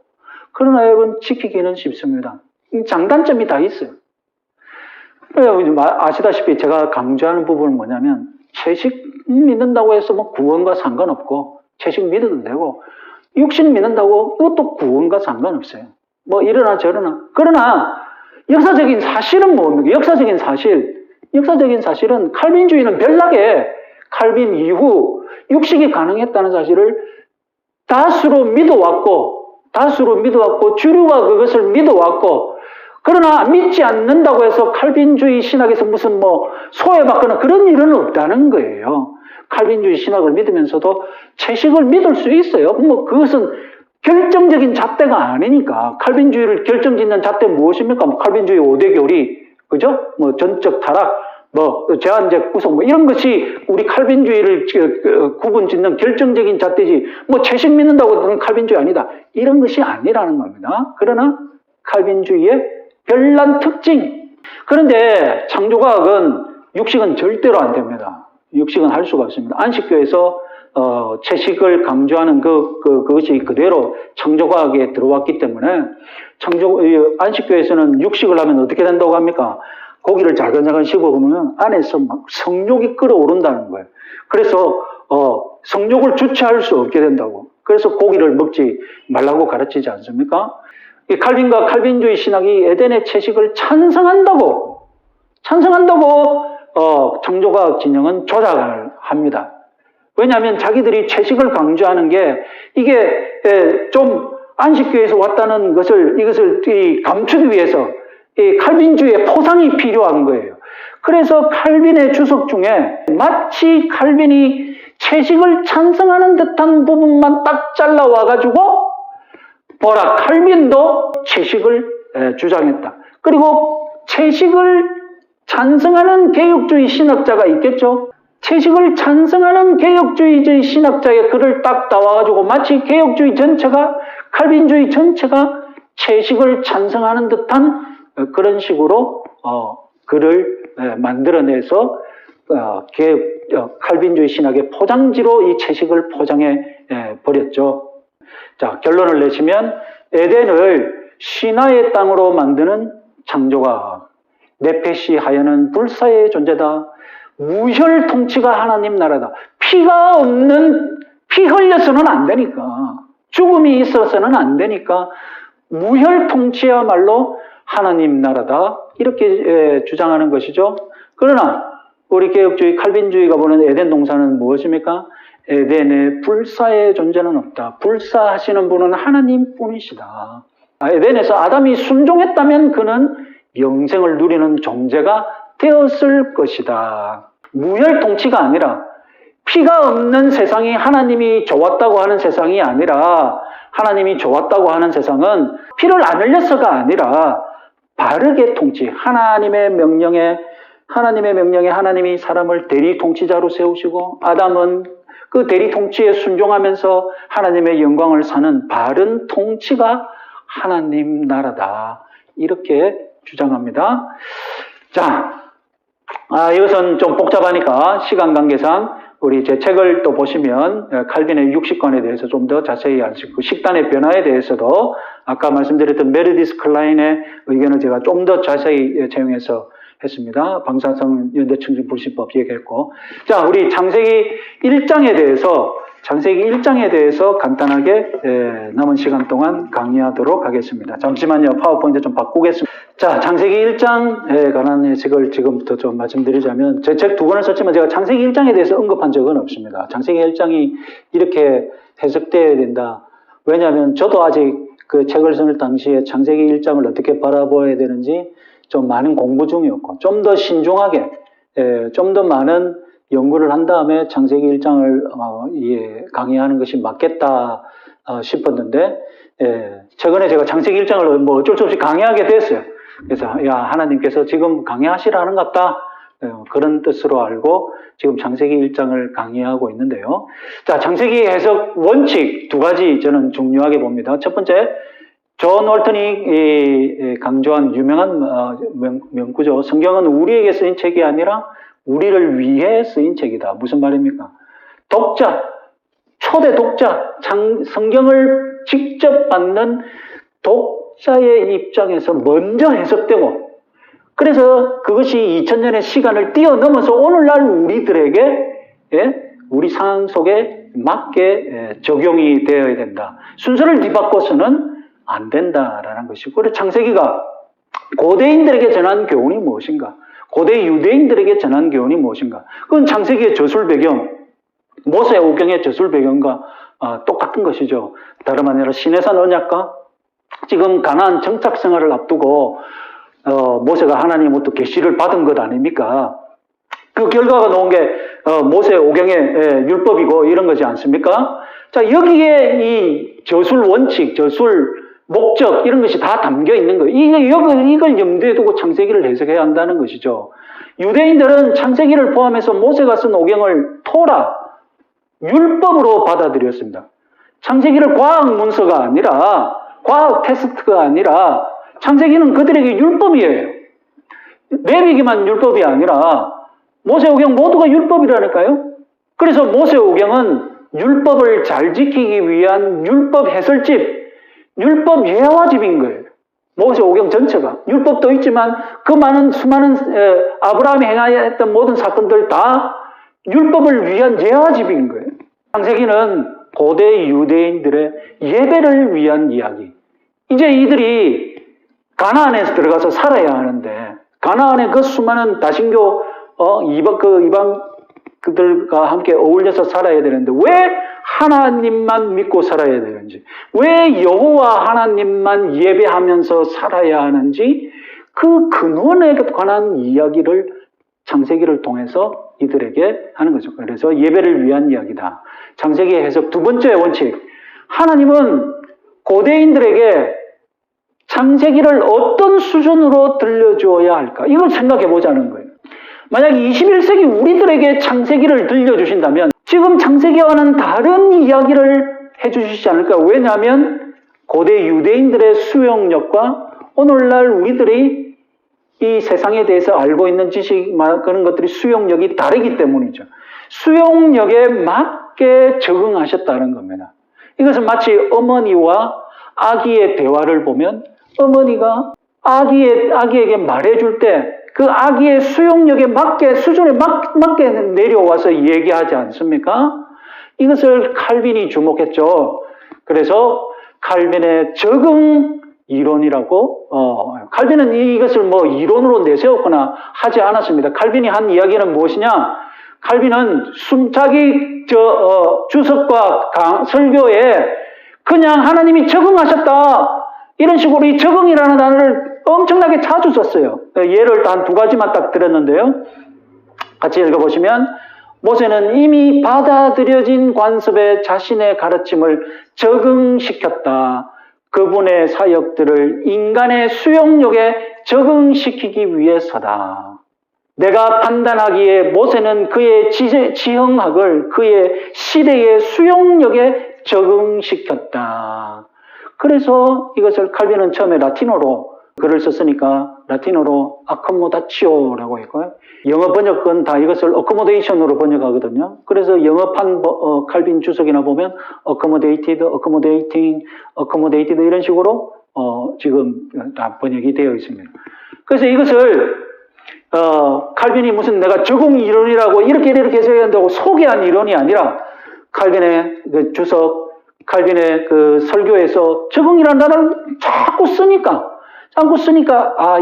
그러나 여러분, 지키기는 쉽습니다. 장단점이 다 있어요. 아시다시피 제가 강조하는 부분은 뭐냐면, 채식 믿는다고 해서 구원과 상관없고, 채식 믿어도 되고, 육식 믿는다고 이것도 구원과 상관없어요. 이러나 저러나. 그러나 역사적인 사실은 뭡니까? 역사적인 사실은 칼빈주의는 별나게 칼빈 이후 육식이 가능했다는 사실을 다수로 믿어왔고 주류가 그것을 믿어왔고, 그러나 믿지 않는다고 해서 칼빈주의 신학에서 무슨 소외받거나 그런 일은 없다는 거예요. 칼빈주의 신학을 믿으면서도 채식을 믿을 수 있어요. 그것은 결정적인 잣대가 아니니까. 칼빈주의를 결정짓는 잣대 무엇입니까? 칼빈주의 5대 교리, 그죠? 전적 타락, 제한적 구성, 이런 것이 우리 칼빈주의를 구분 짓는 결정적인 잣대지, 채식 믿는다고 칼빈주의 아니다. 이런 것이 아니라는 겁니다. 그러나 칼빈주의의 별난 특징. 그런데 창조과학은 육식은 절대로 안 됩니다. 육식은 할 수가 없습니다. 안식교에서 채식을 강조하는 그것이 그대로 창조과학에 들어왔기 때문에 안식교에서는 육식을 하면 어떻게 된다고 합니까? 고기를 잘근잘근 씹어보면 안에서 막 성욕이 끓어오른다는 거예요. 그래서 성욕을 주체할 수 없게 된다고. 그래서 고기를 먹지 말라고 가르치지 않습니까? 이 칼빈과 칼빈주의 신학이 에덴의 채식을 찬성한다고 창조과학 진영은 조작을 합니다. 왜냐하면 자기들이 채식을 강조하는 게 이게 좀 안식교에서 왔다는 이것을 감추기 위해서 이 칼빈주의의 포상이 필요한 거예요. 그래서 칼빈의 주석 중에 마치 칼빈이 채식을 찬성하는 듯한 부분만 딱 잘라와가지고 보라, 칼빈도 채식을 주장했다. 그리고 채식을 찬성하는 개혁주의 신학자가 있겠죠. 채식을 찬성하는 개혁주의 신학자의 글을 딱 따와가지고 마치 개혁주의 전체가, 칼빈주의 전체가 채식을 찬성하는 듯한 그런 식으로 글을 만들어내서 칼빈주의 신학의 포장지로 이 채식을 포장해 버렸죠. 자, 결론을 내시면 에덴을 신화의 땅으로 만드는 창조가 네페시 하여는 불사의 존재다. 무혈 통치가 하나님 나라다. 피 흘려서는 안 되니까. 죽음이 있어서는 안 되니까 무혈 통치야말로 하나님 나라다. 이렇게 주장하는 것이죠. 그러나 우리 개혁주의 칼빈주의가 보는 에덴 동산은 무엇입니까? 에덴에 불사의 존재는 없다. 불사하시는 분은 하나님뿐이시다. 에덴에서 아담이 순종했다면 그는 영생을 누리는 존재가 되었을 것이다. 무혈 통치가 아니라 피가 없는 세상이 하나님이 좋았다고 하는 세상이 아니라 하나님이 좋았다고 하는 세상은 피를 안 흘려서가 아니라 바르게 통치, 하나님의 명령에 하나님이 사람을 대리 통치자로 세우시고 아담은 그 대리 통치에 순종하면서 하나님의 영광을 사는 바른 통치가 하나님 나라다. 이렇게 주장합니다. 자, 이것은 좀 복잡하니까 시간 관계상 우리 제 책을 또 보시면 칼빈의 60권에 대해서 좀 더 자세히 아시고 식단의 변화에 대해서도 아까 말씀드렸던 메르디스 클라인의 의견을 제가 좀 더 자세히 채용해서 했습니다. 방사성 연대청진 불신법 얘기했고, 자, 우리 창세기 1장에 대해서 간단하게 남은 시간 동안 강의하도록 하겠습니다. 잠시만요. 파워포인트 좀 바꾸겠습니다. 자, 창세기 1장에 관한 해석을 지금부터 좀 말씀드리자면 제 책 2권을 썼지만 제가 창세기 1장에 대해서 언급한 적은 없습니다. 창세기 1장이 이렇게 해석되어야 된다. 왜냐하면 저도 아직 그 책을 쓸 당시에 창세기 1장을 어떻게 바라보아야 되는지 좀 많은 공부 중이었고 좀 더 신중하게 좀 더 많은 연구를 한 다음에 창세기 1장을 강의하는 것이 맞겠다 싶었는데 최근에 제가 창세기 1장을 뭐 어쩔 수 없이 강의하게 됐어요. 그래서 하나님께서 지금 강의하시라는 것 같다. 그런 뜻으로 알고 지금 창세기 1장을 강의하고 있는데요. 자, 창세기 해석 원칙 2가지 저는 중요하게 봅니다. 첫 번째, 존 월턴이 강조한 유명한 명구죠. 성경은 우리에게 쓰인 책이 아니라 우리를 위해 쓰인 책이다. 무슨 말입니까? 독자, 초대 독자, 성경을 직접 받는 독자의 입장에서 먼저 해석되고 그래서 그것이 2000년의 시간을 뛰어넘어서 오늘날 우리들에게 우리 상황 속에 맞게 적용이 되어야 된다. 순서를 뒤바꿔서는 안 된다라는 것이고, 그리고 창세기가 고대인들에게 전한 교훈이 무엇인가? 고대 유대인들에게 전한 교훈이 무엇인가? 그건 창세기의 저술 배경, 모세 오경의 저술 배경과 똑같은 것이죠. 다름 아니라 시내산 언약과 지금 가나안 정착 생활을 앞두고 모세가 하나님으로부터 계시를 받은 것 아닙니까? 그 결과가 나온 게 모세 오경의 율법이고 이런 거지 않습니까? 자, 여기에 이 저술 원칙, 저술 목적 이런 것이 다 담겨 있는 거예요. 이걸 염두에 두고 창세기를 해석해야 한다는 것이죠. 유대인들은 창세기를 포함해서 모세가 쓴 오경을 토라, 율법으로 받아들였습니다. 창세기를 과학 문서가 아니라 과학 테스트가 아니라 창세기는 그들에게 율법이에요. 레위기만 율법이 아니라 모세오경 모두가 율법이라니까요. 그래서 모세오경은 율법을 잘 지키기 위한 율법 해설집, 율법 예화집인 거예요. 모세오경 전체가. 율법도 있지만 그 수많은 아브라함이 행하였던 모든 사건들 다 율법을 위한 예화집인 거예요. 창세기는 고대 유대인들의 예배를 위한 이야기. 이제 이들이 가나안에서 들어가서 살아야 하는데 가나안의 그 수많은 다신교 이방들과 함께 어울려서 살아야 되는데 왜 하나님만 믿고 살아야 되는지, 왜 여호와 하나님만 예배하면서 살아야 하는지 그 근원에 관한 이야기를 창세기를 통해서 이들에게 하는 거죠. 그래서 예배를 위한 이야기다. 창세기 해석 두 번째 원칙, 하나님은 고대인들에게 창세기를 어떤 수준으로 들려주어야 할까? 이걸 생각해 보자는 거예요. 만약 21세기 우리들에게 창세기를 들려주신다면 지금 창세기와는 다른 이야기를 해주시지 않을까? 왜냐하면 고대 유대인들의 수용력과 오늘날 우리들이 이 세상에 대해서 알고 있는 지식, 그런 것들이 수용력이 다르기 때문이죠. 수용력에 맞게 적응하셨다는 겁니다. 이것은 마치 어머니와 아기의 대화를 보면 어머니가 아기에게 말해줄 때 그 아기의 수용력에 맞게, 수준에 맞게 내려와서 얘기하지 않습니까? 이것을 칼빈이 주목했죠. 그래서 칼빈의 적응 이론이라고, 칼빈은 이것을 뭐 이론으로 내세웠거나 하지 않았습니다. 칼빈이 한 이야기는 무엇이냐? 칼빈은 자기 주석과 설교에 그냥 하나님이 적응하셨다. 이런 식으로 이 적응이라는 단어를 엄청나게 자주 썼어요. 예를 한 두 가지만 딱 들었는데요. 같이 읽어보시면 모세는 이미 받아들여진 관습에 자신의 가르침을 적응시켰다. 그분의 사역들을 인간의 수용력에 적응시키기 위해서다. 내가 판단하기에 모세는 그의 지형학을 그의 시대의 수용력에 적응시켰다. 그래서 이것을 칼빈은 처음에 라틴어로 글을 썼으니까 라틴어로 아코모다치오라고 했고요. 영어 번역은 다 이것을 accommodation으로 번역하거든요. 그래서 영어판 칼빈 주석이나 보면 accommodated, accommodating, accommodated 이런 식으로 지금 다 번역이 되어 있습니다. 그래서 이것을 칼빈이 무슨 내가 적응 이론이라고 이렇게 해석해야 한다고 소개한 이론이 아니라 칼빈의 그 주석, 칼빈의 그 설교에서 적응이라는 단어를 자꾸 쓰니까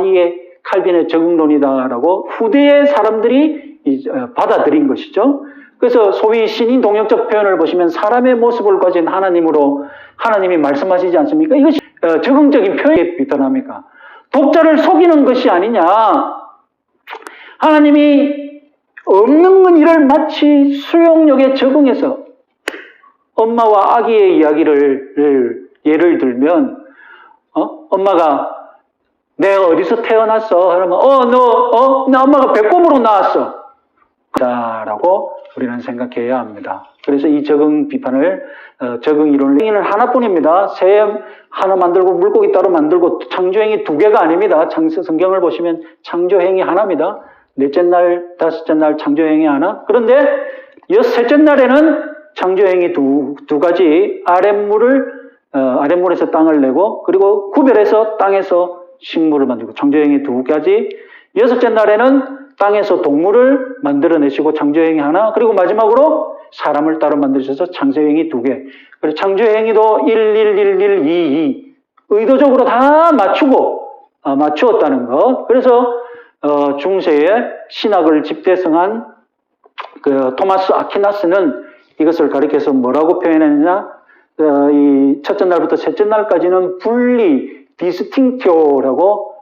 이게 칼빈의 적응론이다라고 후대의 사람들이 받아들인 것이죠. 그래서 소위 신인 동역적 표현을 보시면 사람의 모습을 가진 하나님이 말씀하시지 않습니까? 이것이 적응적인 표현에 비롯합니까? 독자를 속이는 것이 아니냐. 하나님이 없는 일을 마치 수용력에 적응해서 엄마와 아기의 이야기를 예를 들면 엄마가 내가 어디서 태어났어? 그러면 나 엄마가 배꼽으로 나왔어. 라고 우리는 생각해야 합니다. 그래서 이 적응 비판을 적응 이론은 하나뿐입니다. 새 하나 만들고 물고기 따로 만들고 창조행위 두 개가 아닙니다. 성경을 보시면 창조행위 하나입니다. 넷째 날, 다섯째 날 창조행위 하나. 그런데 셋째 날에는 창조행위 두 가지 아랫물에서 땅을 내고 그리고 구별해서 땅에서 식물을 만들고 창조행위 두 가지. 여섯째 날에는 땅에서 동물을 만들어내시고 창조행위 하나. 그리고 마지막으로 사람을 따로 만드셔서 창조행위 두 개. 그리고 창조행위도 1, 1, 1, 1, 2, 2. 의도적으로 다 맞추었다는 것. 그래서 중세에 신학을 집대성한 그 토마스 아퀴나스는 이것을 가리켜서 뭐라고 표현했느냐? 이 첫째 날부터 셋째 날까지는 분리, 디스팅티오라고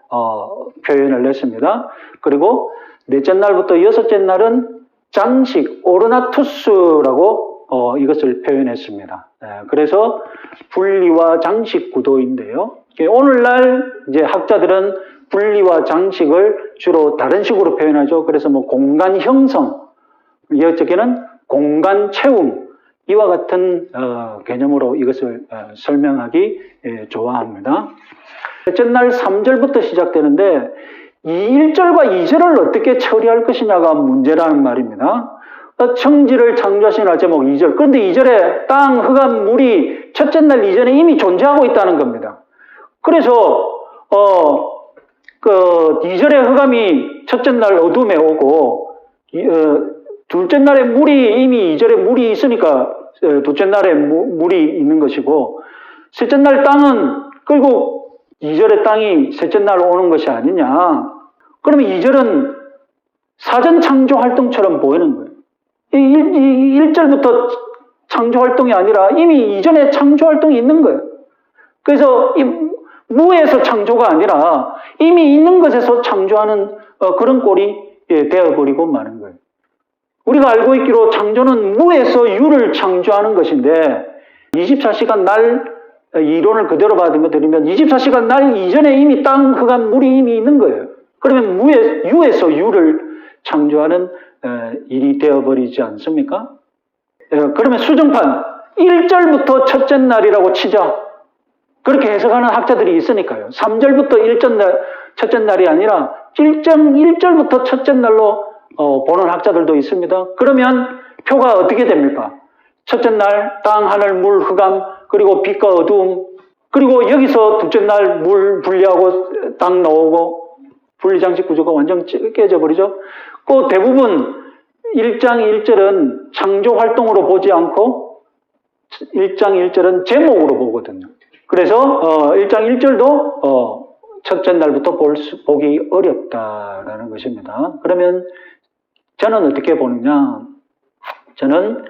표현을 했습니다. 그리고 넷째 날부터 여섯째 날은 장식, 오르나투스라고 이것을 표현했습니다. 그래서 분리와 장식 구도인데요. 오늘날 이제 학자들은 분리와 장식을 주로 다른 식으로 표현하죠. 그래서 뭐 공간 형성, 이쪽에는 공간 채움, 이와 같은 개념으로 이것을 설명하기 좋아합니다. 첫째 날 3절부터 시작되는데 이 1절과 2절을 어떻게 처리할 것이냐가 문제라는 말입니다. 청지를 창조하신 제목 2절. 그런데 2절에 땅, 흑암, 물이 첫째 날 이전에 이미 존재하고 있다는 겁니다. 그래서 2절에 흑암이 첫째 날 어둠에 오고 둘째 날에 물이 이미 2절에 물이 있으니까 둘째 날에 물이 있는 것이고 셋째 날 땅은 결국 2절에 땅이 셋째 날 오는 것이 아니냐. 그러면 2절은 사전 창조 활동처럼 보이는 거예요. 1절부터 창조 활동이 아니라 이미 이전에 창조 활동이 있는 거예요. 그래서 무에서 창조가 아니라 이미 있는 것에서 창조하는 그런 꼴이 되어버리고 마는 거예요. 우리가 알고 있기로 창조는 무에서 유를 창조하는 것인데 24시간 날 이론을 그대로 받아들이면 24시간 날 이전에 이미 땅, 흑암, 물이 이미 있는 거예요. 그러면 유에서 유를 창조하는 일이 되어버리지 않습니까? 그러면 수정판 1절부터 첫째 날이라고 치자. 그렇게 해석하는 학자들이 있으니까요. 3절부터 첫째 날이 아니라 1절부터 첫째 날로 보는 학자들도 있습니다. 그러면 표가 어떻게 됩니까? 첫째 날 땅, 하늘, 물, 흑암, 그리고 빛과 어두움, 그리고 여기서 둘째 날 물 분리하고 땅 나오고 분리장식 구조가 완전 깨져버리죠. 그 대부분 1장 1절은 창조 활동으로 보지 않고 1장 1절은 제목으로 보거든요. 그래서 1장 1절도 첫째 날부터 보기 어렵다라는 것입니다. 그러면 저는 어떻게 보느냐? 저는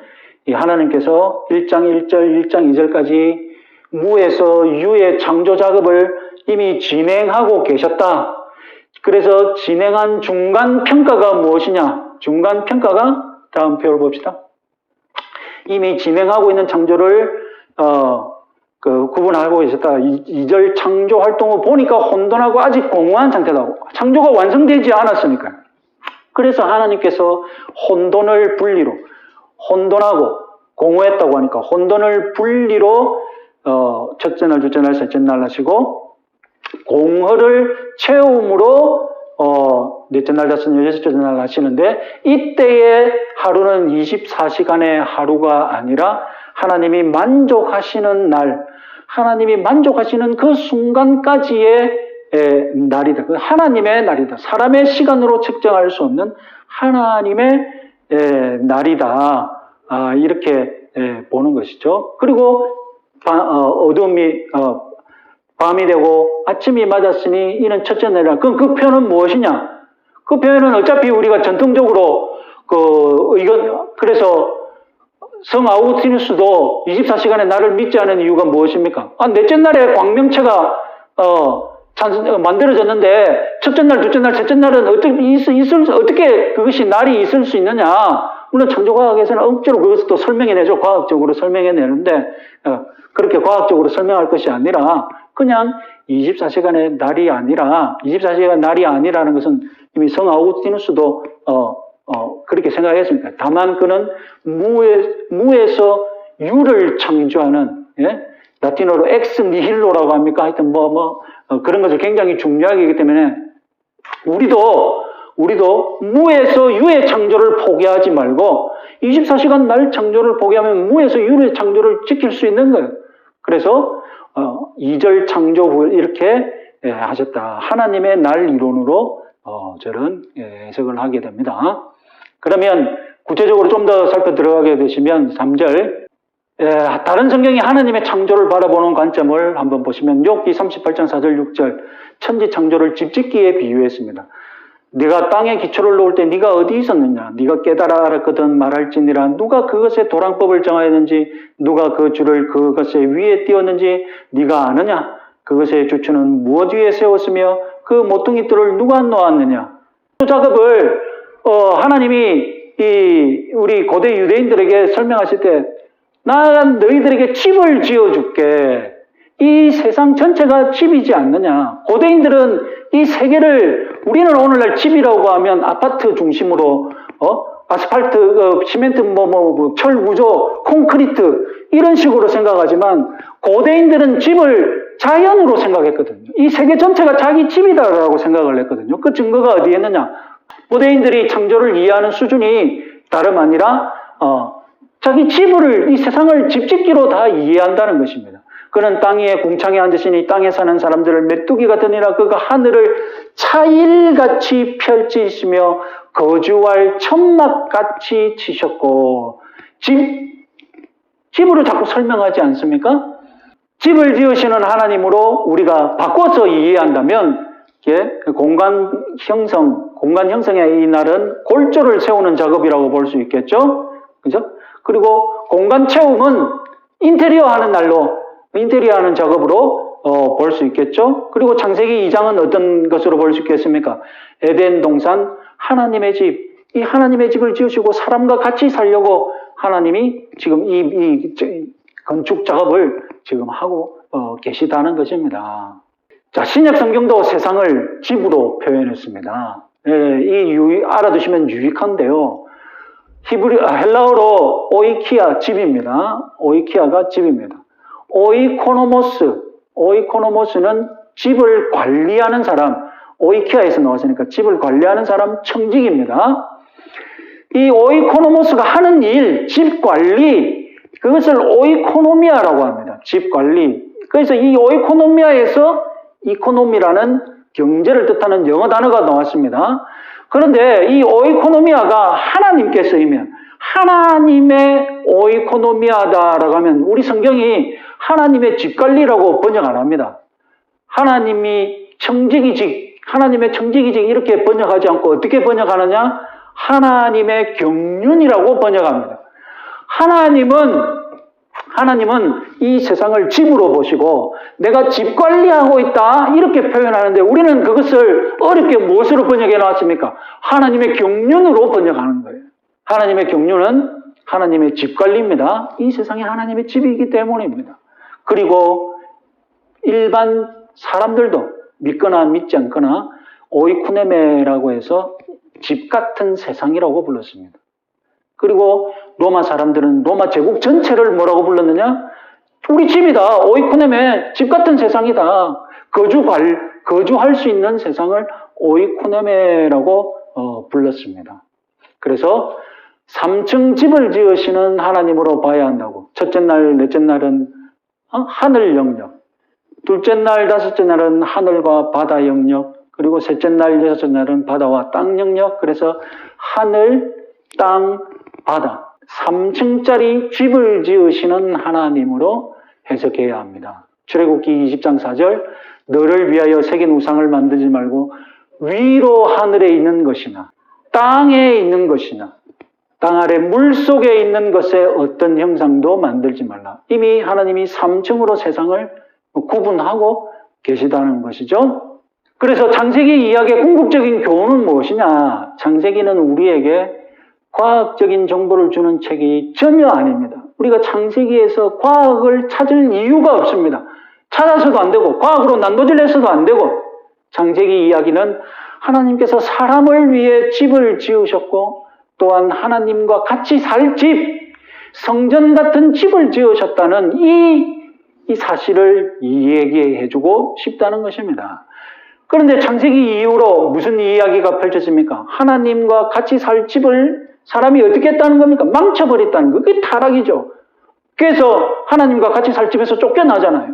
이 하나님께서 1장 1절, 1장 2절까지 무에서 유의 창조 작업을 이미 진행하고 계셨다. 그래서 진행한 중간 평가가 무엇이냐? 중간 평가가 다음 표를 봅시다. 이미 진행하고 있는 창조를 구분하고 있었다. 2절 창조 활동을 보니까 혼돈하고 아직 공허한 상태다. 창조가 완성되지 않았으니까요. 그래서 하나님께서 혼돈을 분리로, 혼돈하고 공허했다고 하니까 혼돈을 분리로 첫째 날, 둘째 날, 셋째 날 하시고 공허를 채움으로 넷째 날, 다섯 날, 여섯째 날 하시는데 이때의 하루는 24시간의 하루가 아니라 하나님이 만족하시는 날, 하나님이 만족하시는 그 순간까지의 날이다. 그 하나님의 날이다. 사람의 시간으로 측정할 수 없는 하나님의 날이다. 이렇게 보는 것이죠. 그리고 어둠이 밤이 되고 아침이 맞았으니 이는 첫째 날이라. 그럼 그 표현은 무엇이냐? 그 표현은 어차피 우리가 전통적으로 그래서 성 아우구스티누스도 24시간의 날을 믿지 않은 이유가 무엇입니까? 넷째 날에 광명체가 만들어졌는데 첫째 날, 둘째 날, 셋째 날은 어떻게 그것이 날이 있을 수 있느냐? 물론 창조과학에서는 억지로 그것을 또 설명해내죠. 과학적으로 설명해내는데 그렇게 과학적으로 설명할 것이 아니라 그냥 24시간의 날이 아니라 24시간 날이 아니라는 것은 이미 성 아우구스티누스도 그렇게 생각했습니다. 다만 그는 무에서 유를 창조하는 라틴어로 엑스 니힐로라고 합니까? 하여튼 그런 것을 굉장히 중요하게 하기 때문에 우리도 무에서 유의 창조를 포기하지 말고 24시간 날 창조를 포기하면 무에서 유의 창조를 지킬 수 있는 거예요. 그래서 2절 창조 후 이렇게 하셨다. 하나님의 날 이론으로 저는 해석을 하게 됩니다. 그러면 구체적으로 좀 더 살펴 들어가게 되시면 3절 다른 성경이 하나님의 창조를 바라보는 관점을 한번 보시면 욥기 38장 4절 6절 천지 창조를 집 짓기에 비유했습니다. 네가 땅에 기초를 놓을 때 네가 어디 있었느냐? 네가 깨달아 알았거든 말할지니라. 누가 그것의 도랑법을 정하였는지 누가 그 줄을 그것의 위에 띄웠는지 네가 아느냐? 그것의 주추는 무엇 위에 세웠으며 그 모퉁이들을 누가 놓았느냐? 그 작업을 하나님이 우리 고대 유대인들에게 설명하실 때 난 너희들에게 집을 지어줄게. 이 세상 전체가 집이지 않느냐. 고대인들은 이 세계를 우리는 오늘날 집이라고 하면 아파트 중심으로 아스팔트, 시멘트, 철 구조, 콘크리트 이런 식으로 생각하지만 고대인들은 집을 자연으로 생각했거든요. 이 세계 전체가 자기 집이다라고 생각을 했거든요. 그 증거가 어디에 있느냐. 고대인들이 창조를 이해하는 수준이 다름 아니라 자기 집을 이 세상을 집짓기로 다 이해한다는 것입니다. 그는 땅 위에 궁창에 앉으시니 땅에 사는 사람들을 메뚜기 같으니라. 그가 하늘을 차일같이 펼치시며 거주할 천막같이 치셨고 집으로 자꾸 설명하지 않습니까? 집을 지으시는 하나님으로 우리가 바꿔서 이해한다면 공간 형성의 이 날은 골조를 세우는 작업이라고 볼 수 있겠죠? 그죠? 그리고 공간 채움은 인테리어 하는 작업으로 볼 수 있겠죠? 그리고 창세기 2장은 어떤 것으로 볼 수 있겠습니까? 에덴 동산, 하나님의 집. 이 하나님의 집을 지으시고 사람과 같이 살려고 하나님이 지금 이 건축 작업을 지금 하고 계시다는 것입니다. 자, 신약 성경도 세상을 집으로 표현했습니다. 알아두시면 유익한데요. 헬라어로 오이키아 집입니다. 오이키아가 집입니다. 오이코노모스는 집을 관리하는 사람, 오이키아에서 나왔으니까 집을 관리하는 사람 청직입니다. 이 오이코노모스가 하는 일, 집 관리, 그것을 오이코노미아라고 합니다. 집 관리. 그래서 이 오이코노미아에서 이코노미라는 경제를 뜻하는 영어 단어가 나왔습니다. 그런데 이 오이코노미아가 하나님께 쓰이면 하나님의 오이코노미아다라고 하면 우리 성경이 하나님의 집관리라고 번역 안 합니다. 하나님의 청지기직 이렇게 번역하지 않고 어떻게 번역하느냐? 하나님의 경륜이라고 번역합니다. 하나님은 이 세상을 집으로 보시고 내가 집 관리하고 있다 이렇게 표현하는데 우리는 그것을 어렵게 무엇으로 번역해 놨습니까? 하나님의 경륜으로 번역하는 거예요. 하나님의 경륜은 하나님의 집 관리입니다. 이 세상이 하나님의 집이기 때문입니다. 그리고 일반 사람들도 믿거나 믿지 않거나 오이쿠네메라고 해서 집 같은 세상이라고 불렀습니다. 그리고 로마 사람들은 로마 제국 전체를 뭐라고 불렀느냐? 우리 집이다. 오이쿠네메, 집 같은 세상이다. 거주할 수 있는 세상을 오이쿠네메라고 불렀습니다. 그래서 3층 집을 지으시는 하나님으로 봐야 한다고. 첫째 날, 넷째 날은 하늘 영역, 둘째 날, 다섯째 날은 하늘과 바다 영역, 그리고 셋째 날, 여섯째 날은 바다와 땅 영역. 그래서 하늘, 땅, 바다. 3층짜리 집을 지으시는 하나님으로 해석해야 합니다. 출애굽기 20장 4절 너를 위하여 새긴 우상을 만들지 말고 위로 하늘에 있는 것이나 땅에 있는 것이나 땅 아래 물속에 있는 것에 어떤 형상도 만들지 말라. 이미 하나님이 3층으로 세상을 구분하고 계시다는 것이죠. 그래서 창세기 이야기의 궁극적인 교훈은 무엇이냐? 창세기는 우리에게 과학적인 정보를 주는 책이 전혀 아닙니다. 우리가 창세기에서 과학을 찾을 이유가 없습니다. 찾아서도 안 되고 과학으로 난도질해서도 안 되고 창세기 이야기는 하나님께서 사람을 위해 집을 지으셨고 또한 하나님과 같이 살 집, 성전 같은 집을 지으셨다는 이 사실을 얘기해주고 싶다는 것입니다. 그런데 창세기 이후로 무슨 이야기가 펼쳐집니까? 하나님과 같이 살 집을 사람이 어떻게 했다는 겁니까? 망쳐버렸다는 거. 그게 타락이죠. 그래서 하나님과 같이 살 집에서 쫓겨나잖아요.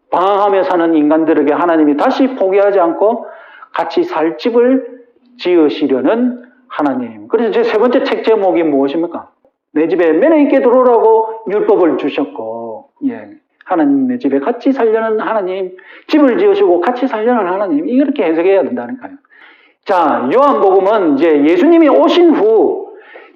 방황하며 사는 인간들에게 하나님이 다시 포기하지 않고 같이 살 집을 지으시려는 하나님. 그래서 제 세 번째 책 제목이 무엇입니까? 내 집에 매너 있게 들어오라고 율법을 주셨고, 하나님의 집에 같이 살려는 하나님, 집을 지으시고 같이 살려는 하나님, 이렇게 해석해야 된다니까요. 자, 요한복음은 이제 예수님이 오신 후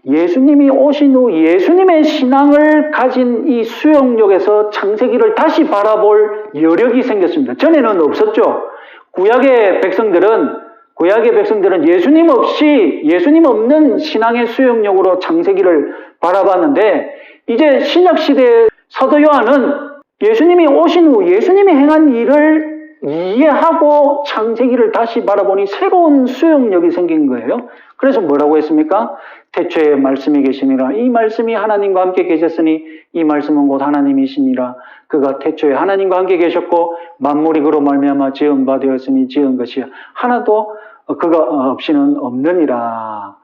예수님의 신앙을 가진 이 수용력에서 창세기를 다시 바라볼 여력이 생겼습니다. 전에는 없었죠. 구약의 백성들은 예수님 없는 신앙의 수용력으로 창세기를 바라봤는데 이제 신약시대의 사도 요한은 예수님이 오신 후 예수님이 행한 일을 이해하고 창세기를 다시 바라보니 새로운 수용력이 생긴 거예요. 그래서 뭐라고 했습니까? 태초에 말씀이 계시니라. 이 말씀이 하나님과 함께 계셨으니 이 말씀은 곧 하나님이시니라. 그가 태초에 하나님과 함께 계셨고 만물이 그로 말미암아 지은 바 되었으니 지은 것이 하나도 그가 없이는 없느니라.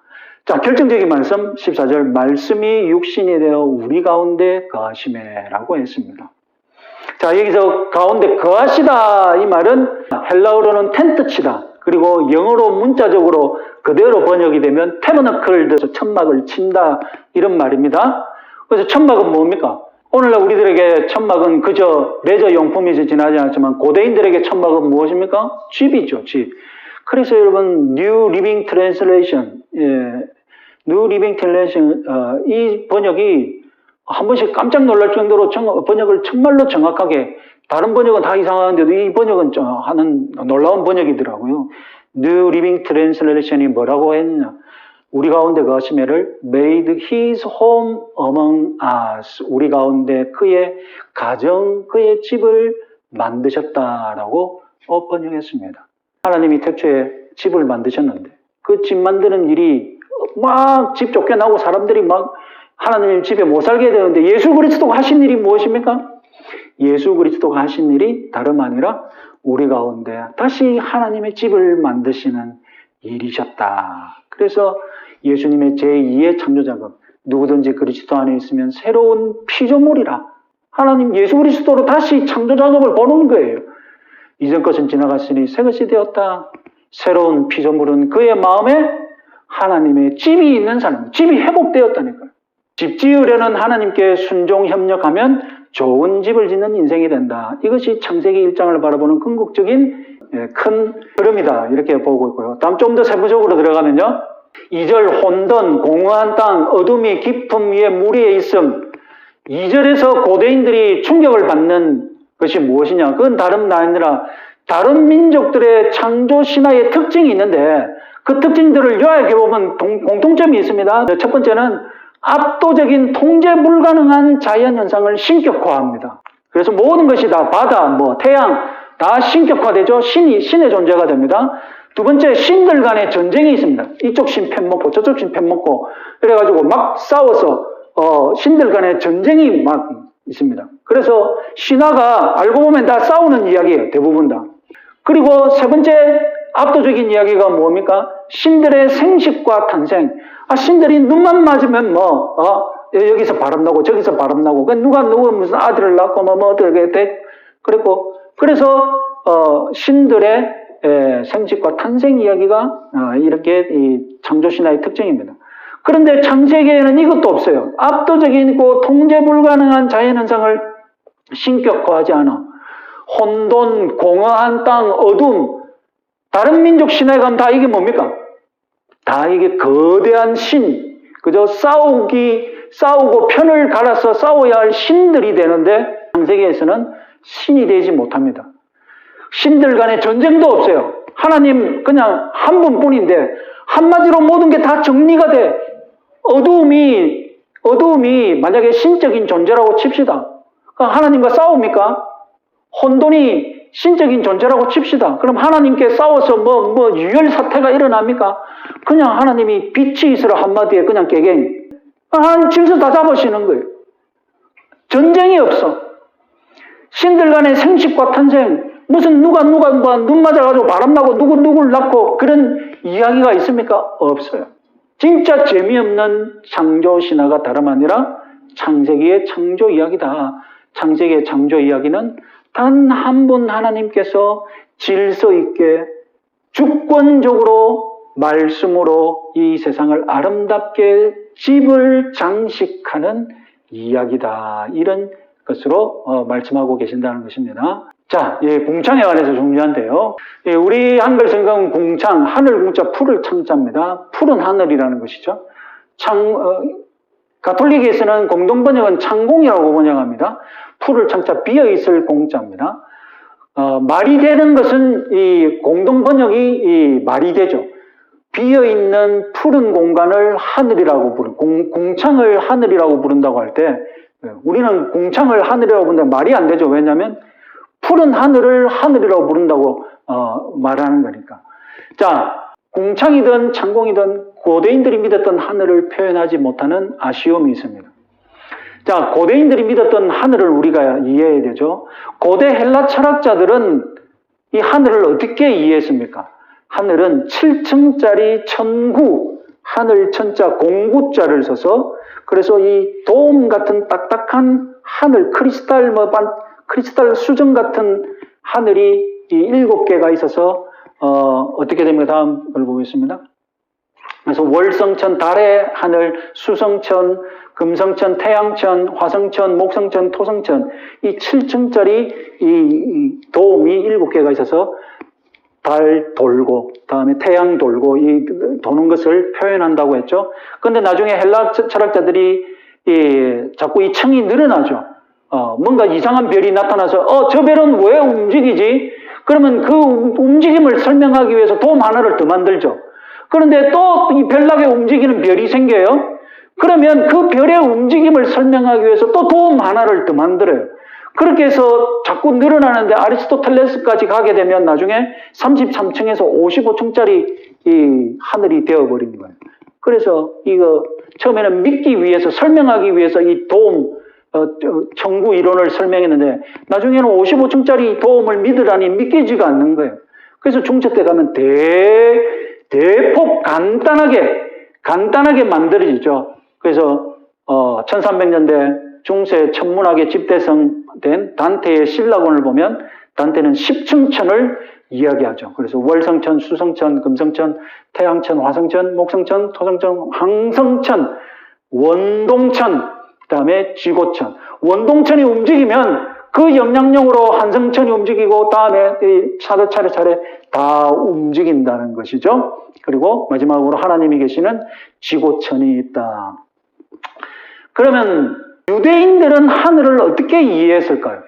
자, 결정적인 말씀 14절 말씀이 육신이 되어 우리 가운데 거하시매라고 했습니다. 자, 여기서 가운데 거하시다 이 말은 헬라어로는 텐트치다. 그리고 영어로 문자적으로 그대로 번역이 되면 테버너클드, 천막을 친다 이런 말입니다. 그래서 천막은 뭡니까? 오늘날 우리들에게 천막은 그저 레저 용품이지 지나지 않았지만 고대인들에게 천막은 무엇입니까? 집이죠, 집. 그래서 여러분 New Living Translation, New Living Translation 이 번역이 한 번씩 깜짝 놀랄 정도로 번역을 정말로 정확하게, 다른 번역은 다 이상한데도 이 번역은 하는 놀라운 번역이더라고요. New Living Translation이 뭐라고 했냐? 우리 가운데 거하시매를 made his home among us. 우리 가운데 그의 가정, 그의 집을 만드셨다라고 번역했습니다. 하나님이 태초에 집을 만드셨는데 그 집 만드는 일이 막 집 쫓겨나고 사람들이 막 하나님 집에 못 살게 되는데 예수 그리스도가 하신 일이 무엇입니까? 예수 그리스도가 하신 일이 다름 아니라 우리 가운데 다시 하나님의 집을 만드시는 일이셨다. 그래서 예수님의 제2의 창조작업, 누구든지 그리스도 안에 있으면 새로운 피조물이라 하나님 예수 그리스도로 다시 창조 작업을 보는 거예요. 이전 것은 지나갔으니 새 것이 되었다. 새로운 피조물은 그의 마음에 하나님의 집이 있는 사람, 집이 회복되었다니까요. 집 지으려는 하나님께 순종 협력하면 좋은 집을 짓는 인생이 된다. 이것이 창세기 1장을 바라보는 궁극적인 큰 흐름이다. 이렇게 보고 있고요. 다음 좀 더 세부적으로 들어가면요. 2절 혼돈, 공허한 땅, 어둠이 깊음 위에 무리에 있음. 2절에서 고대인들이 충격을 받는 것이 무엇이냐? 그건 다름 아니라 다른 민족들의 창조 신화의 특징이 있는데 그 특징들을 요약해보면 공통점이 있습니다. 첫 번째는 압도적인 통제 불가능한 자연현상을 신격화합니다. 그래서 모든 것이 다 바다, 태양 다 신격화되죠. 신의 존재가 됩니다. 두 번째, 신들 간의 전쟁이 있습니다. 이쪽 신 편먹고 저쪽 신 편먹고 그래가지고 막 싸워서 신들 간의 전쟁이 막 있습니다. 그래서 신화가 알고 보면 다 싸우는 이야기예요. 대부분 다. 그리고 세 번째 압도적인 이야기가 뭡니까? 신들의 생식과 탄생. 신들이 눈만 맞으면 여기서 바람나고 저기서 바람나고 누가 무슨 아들을 낳고 어떻게 돼? 그래서 신들의 생식과 탄생 이야기가 이렇게 이 창조신화의 특징입니다. 그런데 창세기에는 이것도 없어요. 압도적이고 통제 불가능한 자연현상을 신격화하지 않아. 혼돈, 공허한 땅, 어둠. 다른 민족 신화에 가면 다 이게 뭡니까? 다 이게 거대한 신, 그저 싸우고 편을 갈아서 싸워야 할 신들이 되는데 창세기에서는 신이 되지 못합니다. 신들 간의 전쟁도 없어요. 하나님 그냥 한 분뿐인데 한마디로 모든 게 다 정리가 돼. 어두움이 만약에 신적인 존재라고 칩시다. 그럼 하나님과 싸웁니까? 혼돈이 신적인 존재라고 칩시다. 그럼 하나님께 싸워서 유혈 사태가 일어납니까? 그냥 하나님이 빛이 있으라 한마디에 그냥 깨갱이. 하나님 질서 다 잡으시는 거예요. 전쟁이 없어. 신들 간의 생식과 탄생, 무슨 누가 눈 맞아가지고 바람나고 누구를 낳고 그런 이야기가 있습니까? 없어요. 진짜 재미없는 창조 신화가 다름 아니라 창세기의 창조 이야기다. 창세기의 창조 이야기는 단 한 분 하나님께서 질서 있게 주권적으로 말씀으로 이 세상을 아름답게 집을 장식하는 이야기다. 이런 것으로 말씀하고 계신다는 것입니다. 자, 궁창에 관해서 중요한데요. 우리 한글 성경은 궁창, 하늘 궁자, 풀을 창자입니다. 풀은 하늘이라는 것이죠. 가톨릭에서는 공동 번역은 창공이라고 번역합니다. 풀을 창자, 비어있을 공자입니다. 말이 되는 것은 이 공동 번역이 말이 되죠. 비어있는 푸른 공간을 하늘이라고 궁창을 하늘이라고 부른다고 할 때 우리는 궁창을 하늘이라고 부른다 말이 안 되죠. 왜냐하면 푸른 하늘을 하늘이라고 부른다고 말하는 거니까. 자, 궁창이든 창공이든 고대인들이 믿었던 하늘을 표현하지 못하는 아쉬움이 있습니다. 자, 고대인들이 믿었던 하늘을 우리가 이해해야 되죠. 고대 헬라 철학자들은 이 하늘을 어떻게 이해했습니까? 하늘은 7층짜리 천구, 하늘 천자 공구자를 써서 그래서 이 돔 같은 딱딱한 하늘, 크리스탈 수정 같은 하늘이 이 7개가 있어서 어떻게 됩니까? 다음 걸 보겠습니다. 그래서 월성천, 달의 하늘, 수성천, 금성천, 태양천, 화성천, 목성천, 토성천 이 7층짜리 이 돔이 7개가 있어서 달 돌고 다음에 태양 돌고 이 도는 것을 표현한다고 했죠. 그런데 나중에 헬라 철학자들이 자꾸 이 층이 늘어나죠. 뭔가 이상한 별이 나타나서 저 별은 왜 움직이지? 그러면 그 움직임을 설명하기 위해서 돔 하나를 더 만들죠. 그런데 또 이 별나게 움직이는 별이 생겨요. 그러면 그 별의 움직임을 설명하기 위해서 또 돔 하나를 더 만들어요. 그렇게 해서 자꾸 늘어나는데 아리스토텔레스까지 가게 되면 나중에 33층에서 55층짜리 이 하늘이 되어버린 거예요. 그래서 이거 처음에는 믿기 위해서 설명하기 위해서 이 돔 천구 이론을 설명했는데 나중에는 55층짜리 돔을 믿으라니 믿기지가 않는 거예요. 그래서 중세 때 가면 대폭 간단하게 만들어지죠. 그래서 1300년대 중세 천문학의 집대성된 단테의 신라권을 보면 단테는 10층천을 이야기하죠. 그래서 월성천, 수성천, 금성천, 태양천, 화성천, 목성천, 토성천, 항성천, 원동천, 그 다음에 지고천. 원동천이 움직이면 그 영향력으로 한성천이 움직이고 다음에 차례차례 다 움직인다는 것이죠. 그리고 마지막으로 하나님이 계시는 지고천이 있다. 그러면 유대인들은 하늘을 어떻게 이해했을까요?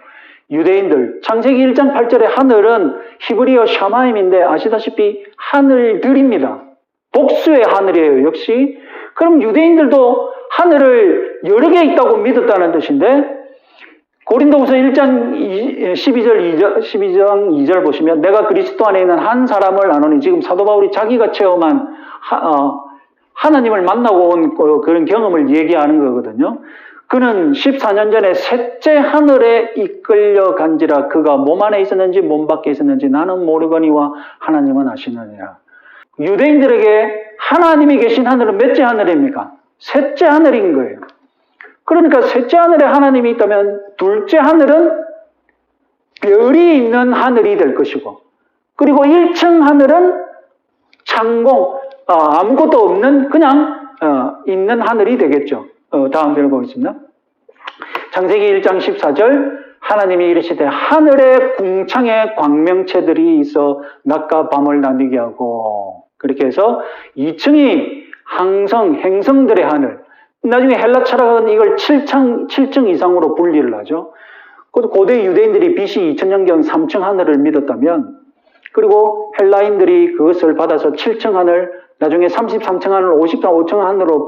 유대인들, 창세기 1장 8절에 하늘은 히브리어 샤마임인데 아시다시피 하늘들입니다. 복수의 하늘이에요, 역시. 그럼 유대인들도 하늘을 여러 개 있다고 믿었다는 뜻인데 고린도후서 1장 12장 2절 보시면 내가 그리스도 안에 있는 한 사람을 아노니 지금 사도 바울이 자기가 체험한 하나님을 만나고 온 그런 경험을 얘기하는 거거든요. 그는 14년 전에 셋째 하늘에 이끌려 간지라 그가 몸 안에 있었는지 몸 밖에 있었는지 나는 모르거니와 하나님은 아시느니라. 유대인들에게 하나님이 계신 하늘은 몇째 하늘입니까? 셋째 하늘인 거예요. 그러니까 셋째 하늘에 하나님이 있다면 둘째 하늘은 별이 있는 하늘이 될 것이고 그리고 1층 하늘은 창공, 아무것도 없는 그냥 있는 하늘이 되겠죠. 다음 절을 보겠습니다. 창세기 1장 14절 하나님이 이르시되 하늘의 궁창에 광명체들이 있어 낮과 밤을 나뉘게 하고 그렇게 해서 2층이 항성, 행성들의 하늘 나중에 헬라 철학은 이걸 7층 이상으로 분리를 하죠. 고대 유대인들이 BC 2000년경 3층 하늘을 믿었다면 그리고 헬라인들이 그것을 받아서 7층 하늘 나중에 33층 하늘, 55층 하늘로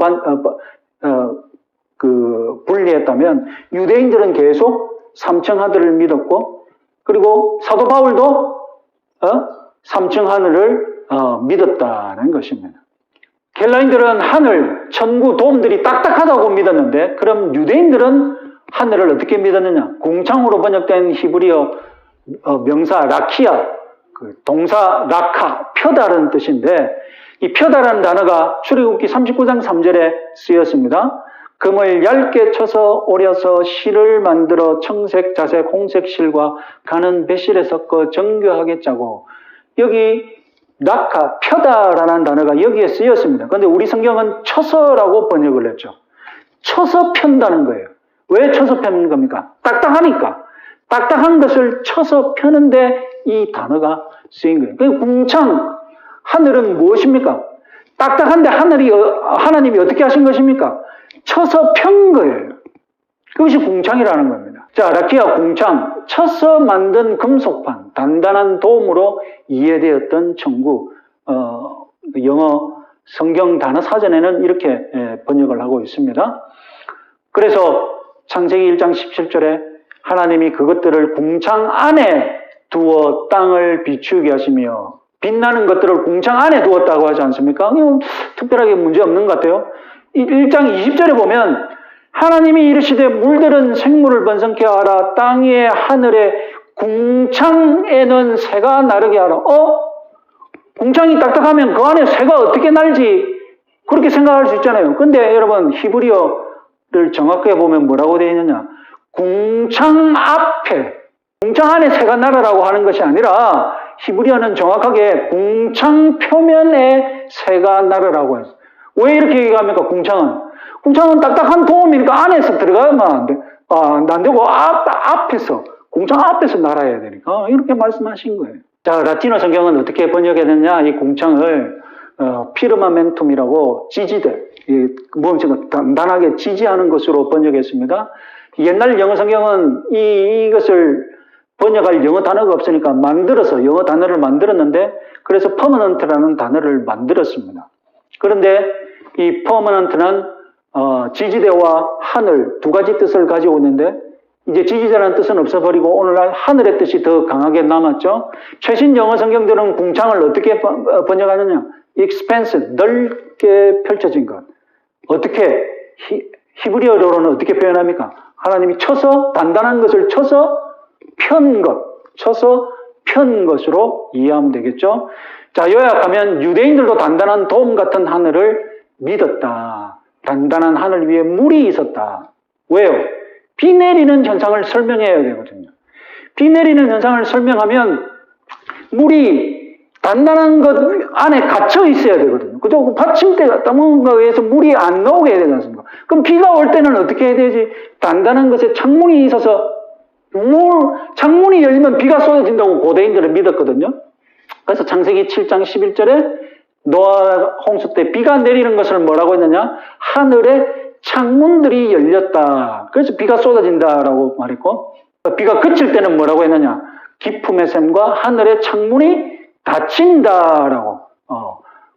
분리했다면 유대인들은 계속 3층 하늘을 믿었고 그리고 사도 바울도 3층 하늘을 믿었다는 것입니다. 헬라인들은 하늘, 천구, 돔들이 딱딱하다고 믿었는데 그럼 유대인들은 하늘을 어떻게 믿었느냐? 궁창으로 번역된 히브리어 명사 라키아, 동사 라카, 펴다라는 뜻인데 이 펴다라는 단어가 출애굽기 39장 3절에 쓰였습니다. 금을 얇게 쳐서 오려서 실을 만들어 청색, 자색, 홍색 실과 가는 배실에 섞어 정교하게 짜고 여기 라카, 펴다라는 단어가 여기에 쓰였습니다. 그런데 우리 성경은 쳐서라고 번역을 했죠. 쳐서 편다는 거예요. 왜 쳐서 펴는 겁니까? 딱딱하니까. 딱딱한 것을 쳐서 펴는데 이 단어가 쓰인 거예요. 그 궁창, 하늘은 무엇입니까? 딱딱한데 하나님이 어떻게 하신 것입니까? 쳐서 편 거예요. 그것이 궁창이라는 겁니다. 자, 라키아 궁창, 쳐서 만든 금속판, 단단한 돔으로 이해되었던 천구. 영어 성경 단어 사전에는 이렇게 번역을 하고 있습니다. 그래서 창세기 1장 17절에 하나님이 그것들을 궁창 안에 두어 땅을 비추게 하시며 빛나는 것들을 궁창 안에 두었다고 하지 않습니까? 특별하게 문제 없는 것 같아요. 1장 20절에 보면 하나님이 이르시되 물들은 생물을 번성케 하라 땅 위에 하늘에 궁창에는 새가 나르게 하라. 궁창이 딱딱하면 그 안에 새가 어떻게 날지 그렇게 생각할 수 있잖아요. 근데 여러분 히브리어를 정확하게 보면 뭐라고 되어 있느냐? 궁창 앞에, 궁창 안에 새가 날으라고 하는 것이 아니라 히브리어는 정확하게 궁창 표면에 새가 날으라고 했어요. 왜 이렇게 얘기합니까? 궁창은 딱딱한 도움이니까 안에서 들어가면 안 돼. 안 되고 앞에서, 궁창 앞에서 날아야 되니까 이렇게 말씀하신 거예요. 자, 라틴어 성경은 어떻게 번역했느냐? 이 궁창을 피르마멘툼이라고 지지대, 단단하게 지지하는 것으로 번역했습니다. 옛날 영어 성경은 이것을 번역할 영어 단어가 없으니까 영어 단어를 만들었는데 그래서 퍼머넌트라는 단어를 만들었습니다. 그런데 이 퍼머넌트는 지지대와 하늘 두 가지 뜻을 가지고 있는데 이제 지지대라는 뜻은 없어버리고 오늘날 하늘의 뜻이 더 강하게 남았죠. 최신 영어 성경들은 궁창을 어떻게 번역하느냐? expanse, 넓게 펼쳐진 것. 어떻게 히브리어로는 어떻게 표현합니까? 하나님이 쳐서 단단한 것을 쳐서 편 것으로 이해하면 되겠죠. 자, 요약하면 유대인들도 단단한 돔 같은 하늘을 믿었다. 단단한 하늘 위에 물이 있었다. 왜요? 비 내리는 현상을 설명해야 되거든요. 비 내리는 현상을 설명하면 물이 단단한 것 안에 갇혀 있어야 되거든요. 그죠? 받침대 같다 뭔가 의해서 물이 안 나오게 해야 되지 않습니까? 그럼 비가 올 때는 어떻게 해야 되지? 단단한 것에 창문이 있어서 창문이 열리면 비가 쏟아진다고 고대인들은 믿었거든요. 그래서 창세기 7장 11절에 노아 홍수 때 비가 내리는 것을 뭐라고 했느냐? 하늘에 창문들이 열렸다. 그래서 비가 쏟아진다라고 말했고, 비가 그칠 때는 뭐라고 했느냐? 기품의 샘과 하늘의 창문이 닫힌다라고.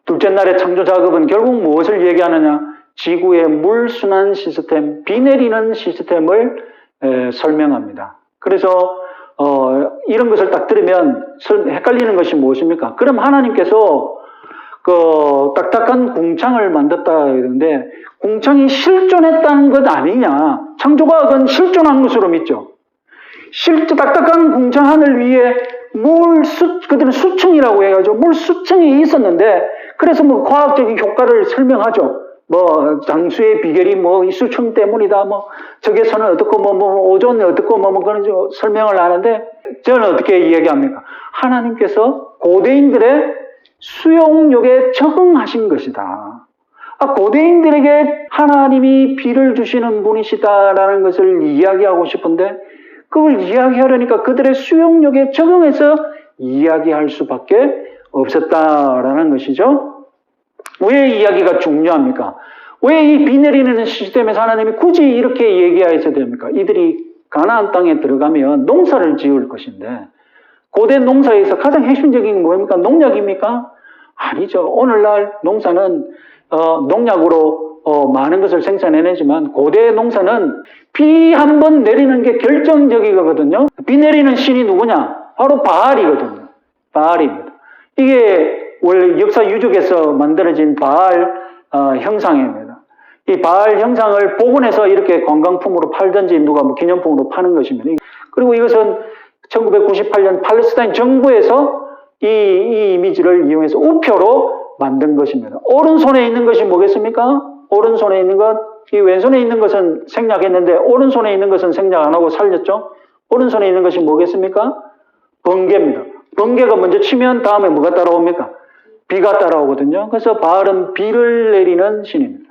둘째 날의 창조 작업은 결국 무엇을 얘기하느냐? 지구의 물순환 시스템, 비 내리는 시스템을 설명합니다. 그래서 이런 것을 딱 들으면 헷갈리는 것이 무엇입니까? 그럼 하나님께서 그 딱딱한 궁창을 만들었다 이러는데 궁창이 실존했다는 것 아니냐? 창조과학은 실존한 것으로 믿죠. 딱딱한 궁창 하늘 위에 그들은 수층이라고 해가지고 물 수층이 있었는데 그래서 뭐 과학적인 효과를 설명하죠. 뭐 장수의 비결이 뭐 이 수층 때문이다. 뭐 적외선은 어떻고 뭐 오존이 어떻고 뭐 그런 설명을 하는데 저는 어떻게 이야기합니까? 하나님께서 고대인들의 수용력에 적응하신 것이다. 고대인들에게 하나님이 비를 주시는 분이시다라는 것을 이야기하고 싶은데 그걸 이야기하려니까 그들의 수용력에 적응해서 이야기할 수밖에 없었다라는 것이죠. 왜 이야기가 중요합니까? 왜 이 비 내리는 시스템에서 하나님이 굳이 이렇게 얘기하셔야 됩니까? 이들이 가나안 땅에 들어가면 농사를 지을 것인데 고대 농사에서 가장 핵심적인 게 뭡니까? 농약입니까? 아니죠. 오늘날 농사는 농약으로 많은 것을 생산해내지만 고대 농사는 비 한 번 내리는 게 결정적이거든요. 비 내리는 신이 누구냐? 바로 바알이거든요. 바알입니다. 이게 원래 역사 유적에서 만들어진 바알 형상입니다. 이 바알 형상을 복원해서 이렇게 관광품으로 팔든지 누가 뭐 기념품으로 파는 것입니다. 그리고 이것은 1998년 팔레스타인 정부에서 이 이미지를 이용해서 우표로 만든 것입니다. 오른손에 있는 것이 뭐겠습니까? 오른손에 있는 것, 이 왼손에 있는 것은 생략했는데 오른손에 있는 것은 생략 안 하고 살렸죠? 오른손에 있는 것이 뭐겠습니까? 번개입니다. 번개가 먼저 치면 다음에 뭐가 따라옵니까? 비가 따라오거든요. 그래서 바알은 비를 내리는 신입니다.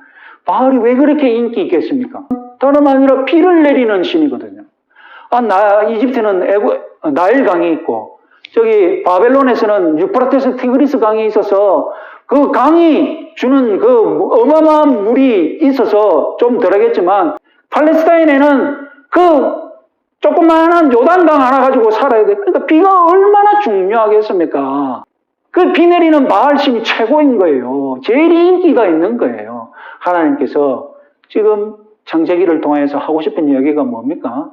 바알이 왜 그렇게 인기 있겠습니까? 다름 아니라 비를 내리는 신이거든요. 이집트는 나일강이 있고 저기 바벨론에서는 유프라테스 티그리스 강이 있어서 그 강이 주는 그 어마어마한 물이 있어서 좀 덜하겠지만 팔레스타인에는 그 조그마한 요단강 하나 가지고 살아야 돼. 그러니까 비가 얼마나 중요하겠습니까? 그 비 내리는 바알신이 최고인 거예요. 제일 인기가 있는 거예요. 하나님께서 지금 창세기를 통해서 하고 싶은 이야기가 뭡니까?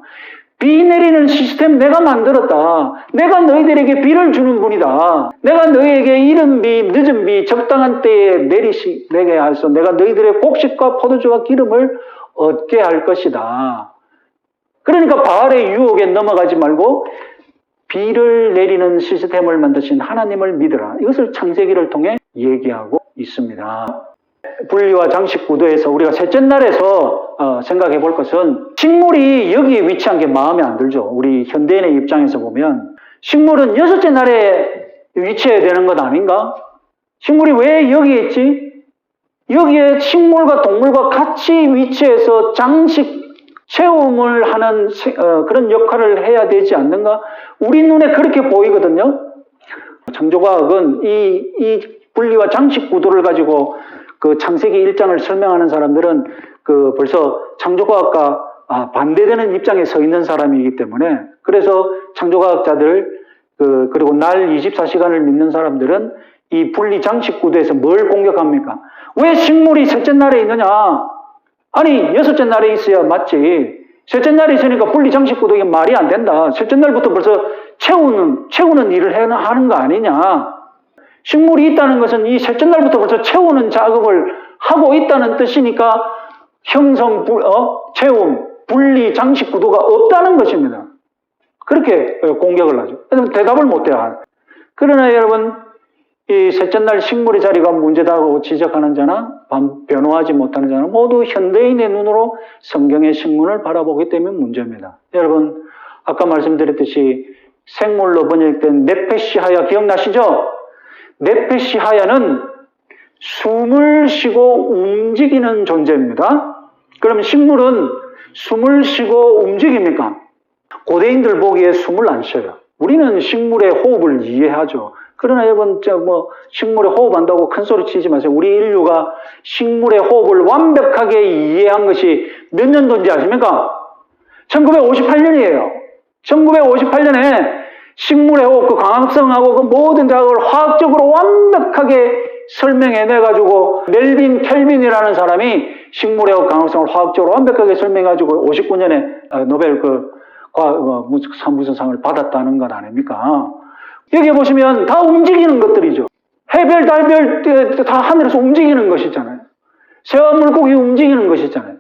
비 내리는 시스템 내가 만들었다. 내가 너희들에게 비를 주는 분이다. 내가 너희에게 이른 비, 늦은 비, 적당한 때에 내게 해서 내가 너희들의 곡식과 포도주와 기름을 얻게 할 것이다. 그러니까 바알의 유혹에 넘어가지 말고 비를 내리는 시스템을 만드신 하나님을 믿으라. 이것을 창세기를 통해 얘기하고 있습니다. 분리와 장식 구도에서 우리가 셋째 날에서 생각해 볼 것은 식물이 여기에 위치한 게 마음에 안 들죠. 우리 현대인의 입장에서 보면 식물은 여섯째 날에 위치해야 되는 것 아닌가? 식물이 왜 여기에 있지? 여기에 식물과 동물과 같이 위치해서 장식 체험을 하는 그런 역할을 해야 되지 않는가? 우리 눈에 그렇게 보이거든요. 창조과학은 이 분리와 장식 구도를 가지고 그 창세기 1장을 설명하는 사람들은 그 벌써 창조과학과 반대되는 입장에 서 있는 사람이기 때문에 그래서 창조과학자들 그리고 날 24시간을 믿는 사람들은 이 분리 장식 구도에서 뭘 공격합니까? 왜 식물이 셋째 날에 있느냐? 아니 여섯째 날에 있어야 맞지. 셋째 날에 있으니까 분리 장식 구도 이게 말이 안 된다. 셋째 날부터 벌써 채우는 일을 하는 거 아니냐? 식물이 있다는 것은 이 셋째 날부터 벌써 채우는 작업을 하고 있다는 뜻이니까 채움, 분리, 장식 구도가 없다는 것입니다. 그렇게 공격을 하죠. 대답을 못 해요. 그러나 여러분, 이 셋째 날 식물의 자리가 문제다고 지적하는 자나 변호하지 못하는 자는 모두 현대인의 눈으로 성경의 식문을 바라보기 때문에 문제입니다. 여러분, 아까 말씀드렸듯이 생물로 번역된 네페시하야 기억나시죠? 네페시하야는 숨을 쉬고 움직이는 존재입니다. 그럼 식물은 숨을 쉬고 움직입니까? 고대인들 보기에 숨을 안 쉬어요. 우리는 식물의 호흡을 이해하죠. 그러나 여러분, 식물의 호흡한다고 큰 소리 치지 마세요. 우리 인류가 식물의 호흡을 완벽하게 이해한 것이 몇 년도인지 아십니까? 1958년이에요. 1958년에 식물의 호흡, 그 광합성하고 그 모든 작업을 화학적으로 완벽하게 설명해내가지고 멜빈 켈빈이라는 사람이 식물의 호흡 광합성을 화학적으로 완벽하게 설명해가지고 59년에 노벨 무슨 상을 받았다는 것 아닙니까? 여기 보시면 다 움직이는 것들이죠. 해별, 달별 다 하늘에서 움직이는 것이잖아요. 새와 물고기 움직이는 것이잖아요.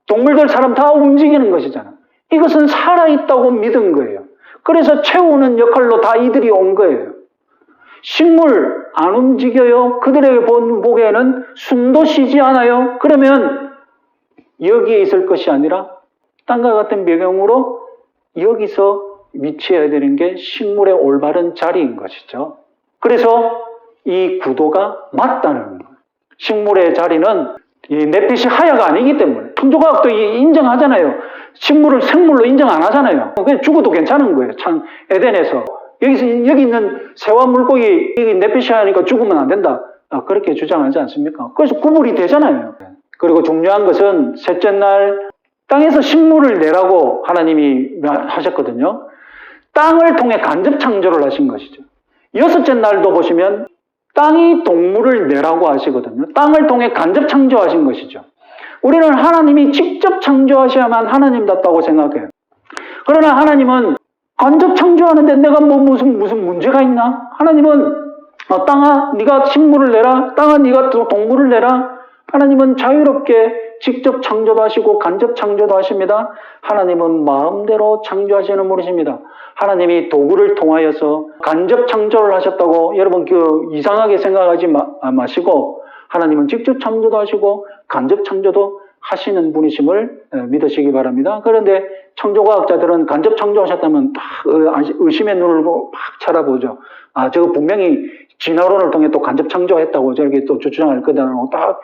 동물들, 사람 다 움직이는 것이잖아요. 이것은 살아있다고 믿은 거예요. 그래서 채우는 역할로 다 이들이 온 거예요. 식물 안 움직여요. 그들에게 보기에는 숨도 쉬지 않아요. 그러면 여기에 있을 것이 아니라 땅과 같은 배경으로 여기서 위치해야 되는 게 식물의 올바른 자리인 것이죠. 그래서 이 구도가 맞다는 거예요. 식물의 자리는 이 네핏이 하야가 아니기 때문에. 창조과학도 인정하잖아요. 식물을 생물로 인정 안 하잖아요. 그냥 죽어도 괜찮은 거예요. 참 에덴에서. 여기 있는 새와 물고기 네핏이 하니까 죽으면 안 된다. 그렇게 주장하지 않습니까? 그래서 구분이 되잖아요. 그리고 중요한 것은 셋째 날 땅에서 식물을 내라고 하나님이 하셨거든요. 땅을 통해 간접 창조를 하신 것이죠. 여섯째 날도 보시면 땅이 동물을 내라고 하시거든요. 땅을 통해 간접 창조하신 것이죠. 우리는 하나님이 직접 창조하셔야만 하나님답다고 생각해요. 그러나 하나님은 간접 창조하는데 내가 무슨 문제가 있나? 하나님은 땅아 네가 식물을 내라. 땅아 네가 동물을 내라. 하나님은 자유롭게 직접 창조도 하시고 간접 창조도 하십니다. 하나님은 마음대로 창조하시는 분이십니다. 하나님이 도구를 통하여서 간접 창조를 하셨다고 여러분 이상하게 생각하지 마시고 하나님은 직접 창조도 하시고 간접 창조도 하시는 분이심을 믿으시기 바랍니다. 그런데 창조과학자들은 간접 창조하셨다면 딱 의심의 눈을 막 쳐다보죠. 저거 분명히 진화론을 통해 또 간접 창조했다고 저렇게 또 주장할 거다라고 딱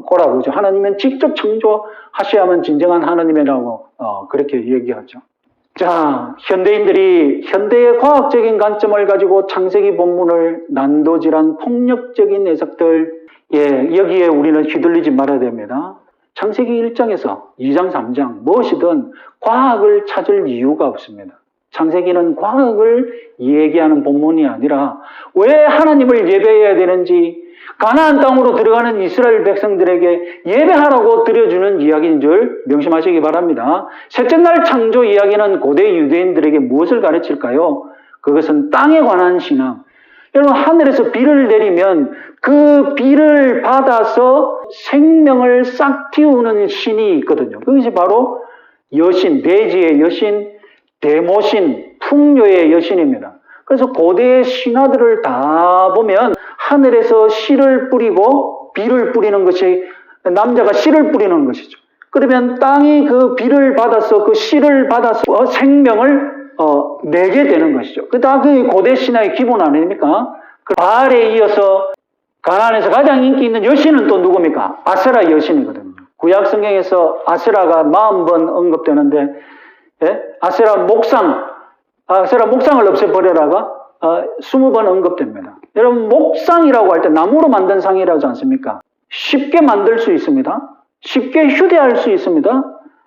꼬라보죠. 하나님은 직접 창조하셔야만 진정한 하나님이라고 그렇게 얘기하죠. 자, 현대인들이 현대의 과학적인 관점을 가지고 창세기 본문을 난도질한 폭력적인 해석들, 여기에 우리는 휘둘리지 말아야 됩니다. 창세기 1장에서 2장, 3장 무엇이든 과학을 찾을 이유가 없습니다. 창세기는 과학을 얘기하는 본문이 아니라 왜 하나님을 예배해야 되는지, 가나안 땅으로 들어가는 이스라엘 백성들에게 예배하라고 드려주는 이야기인 줄 명심하시기 바랍니다. 셋째 날 창조 이야기는 고대 유대인들에게 무엇을 가르칠까요? 그것은 땅에 관한 신앙. 여러분, 하늘에서 비를 내리면 그 비를 받아서 생명을 싹 틔우는 신이 있거든요. 그것이 바로 여신, 대지의 여신, 데모신, 풍요의 여신입니다. 그래서 고대의 신화들을 다 보면 하늘에서 씨를 뿌리고 비를 뿌리는 것이, 남자가 씨를 뿌리는 것이죠. 그러면 땅이 그 비를 받아서 그 씨를 받아서 생명을 내게 되는 것이죠. 그 다 그 고대 신화의 기본 아닙니까? 그 바알에 이어서 가나안에서 가장 인기 있는 여신은 또 누굽니까? 아세라 여신이거든요. 구약 성경에서 아세라가 40번 언급되는데, 아세라 목상을 없애버려라가 20번 언급됩니다. 여러분, 목상이라고 할 때 나무로 만든 상이라고 하지 않습니까? 쉽게 만들 수 있습니다. 쉽게 휴대할 수 있습니다.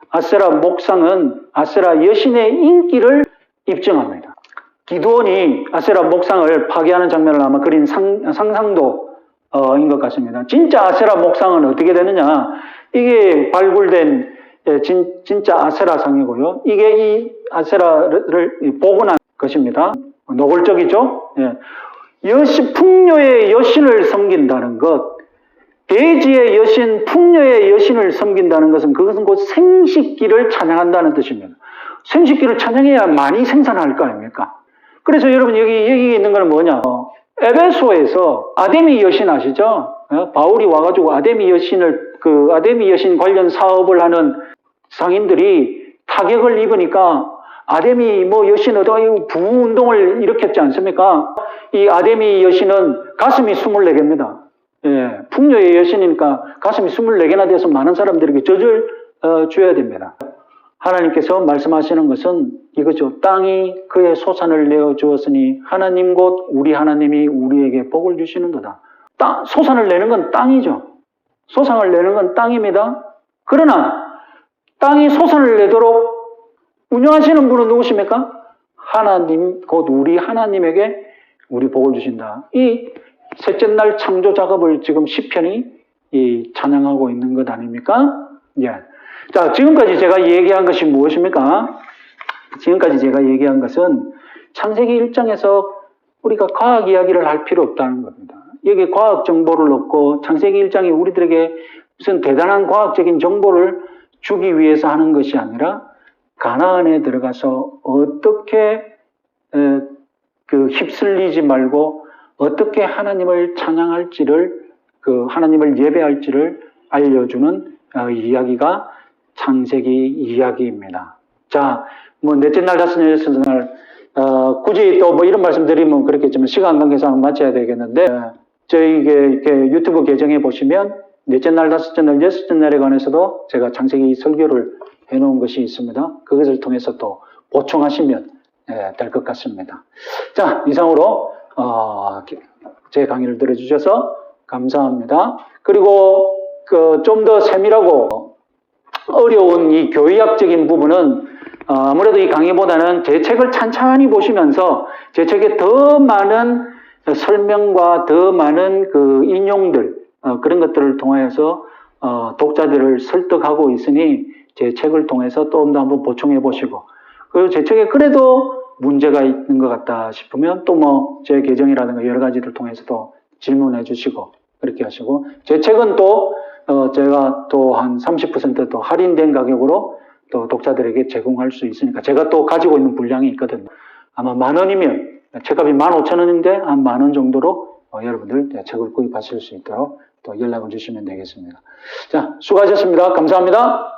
아세라 목상은 아세라 여신의 인기를 입증합니다. 기드온이 아세라 목상을 파괴하는 장면을 아마 그린 상상도인 것 같습니다. 진짜 아세라 목상은 어떻게 되느냐? 이게 발굴된 진짜 아세라 상이고요. 이게 이 아세라를 복원한 것입니다. 노골적이죠? 풍요의 여신을 섬긴다는 것, 대지의 여신, 풍요의 여신을 섬긴다는 것은 그것은 곧 생식기를 찬양한다는 뜻입니다. 생식기를 찬양해야 많이 생산할 거 아닙니까? 그래서 여러분 여기 있는 건 뭐냐? 에베소에서 아데미 여신 아시죠? 바울이 와가지고 아데미 여신 관련 사업을 하는 상인들이 타격을 입으니까 아데미 여신 부운동을 일으켰지 않습니까? 이 아데미 여신은 가슴이 24개입니다. 예, 풍요의 여신이니까 가슴이 24개나 돼서 많은 사람들에게 젖을 줘야 됩니다. 하나님께서 말씀하시는 것은 이거죠. 땅이 그의 소산을 내어 주었으니 하나님 곧 우리 하나님이 우리에게 복을 주시는도다. 소산을 내는 건 땅이죠. 소산을 내는 건 땅입니다. 그러나 땅이 소산을 내도록 운영하시는 분은 누구십니까? 하나님 곧 우리 하나님에게 우리 복을 주신다. 이 셋째 날 창조 작업을 지금 시편이 찬양하고 있는 것 아닙니까? 예. 자, 지금까지 제가 얘기한 것이 무엇입니까? 지금까지 제가 얘기한 것은 창세기 1장에서 우리가 과학 이야기를 할 필요 없다는 겁니다. 여기 과학 정보를 얻고 창세기 1장이 우리들에게 무슨 대단한 과학적인 정보를 주기 위해서 하는 것이 아니라 가나안에 들어가서 어떻게 휩쓸리지 말고 어떻게 하나님을 찬양할지를 하나님을 예배할지를 알려주는 이야기가 창세기 이야기입니다. 자, 넷째 날, 다섯째 날, 여섯째 날, 굳이 또 이런 말씀 드리면 그렇겠지만 시간 관계상 마쳐야 되겠는데, 저희 이렇게 유튜브 계정에 보시면 넷째 날, 다섯째 날, 여섯째 날에 관해서도 제가 창세기 설교를 해놓은 것이 있습니다. 그것을 통해서 또 보충하시면 될 것 같습니다. 자, 이상으로 제 강의를 들어주셔서 감사합니다. 그리고 좀 더 세밀하고 어려운 이 교의학적인 부분은 아무래도 이 강의보다는 제 책을 찬찬히 보시면서 제 책에 더 많은 설명과 더 많은 인용들 그런 것들을 통하여서 독자들을 설득하고 있으니 제 책을 통해서 또 한번 보충해 보시고, 그리고 제 책에 그래도 문제가 있는 것 같다 싶으면 또 제 계정이라든가 여러 가지를 통해서도 질문해 주시고 그렇게 하시고, 제 책은 또 제가 또 한 30% 또 할인된 가격으로 또 독자들에게 제공할 수 있으니까, 제가 또 가지고 있는 분량이 있거든요. 아마 10,000원이면 책값이 15,000원인데 한 10,000원 정도로 여러분들 책을 구입하실 수 있도록 또 연락을 주시면 되겠습니다. 자, 수고하셨습니다. 감사합니다.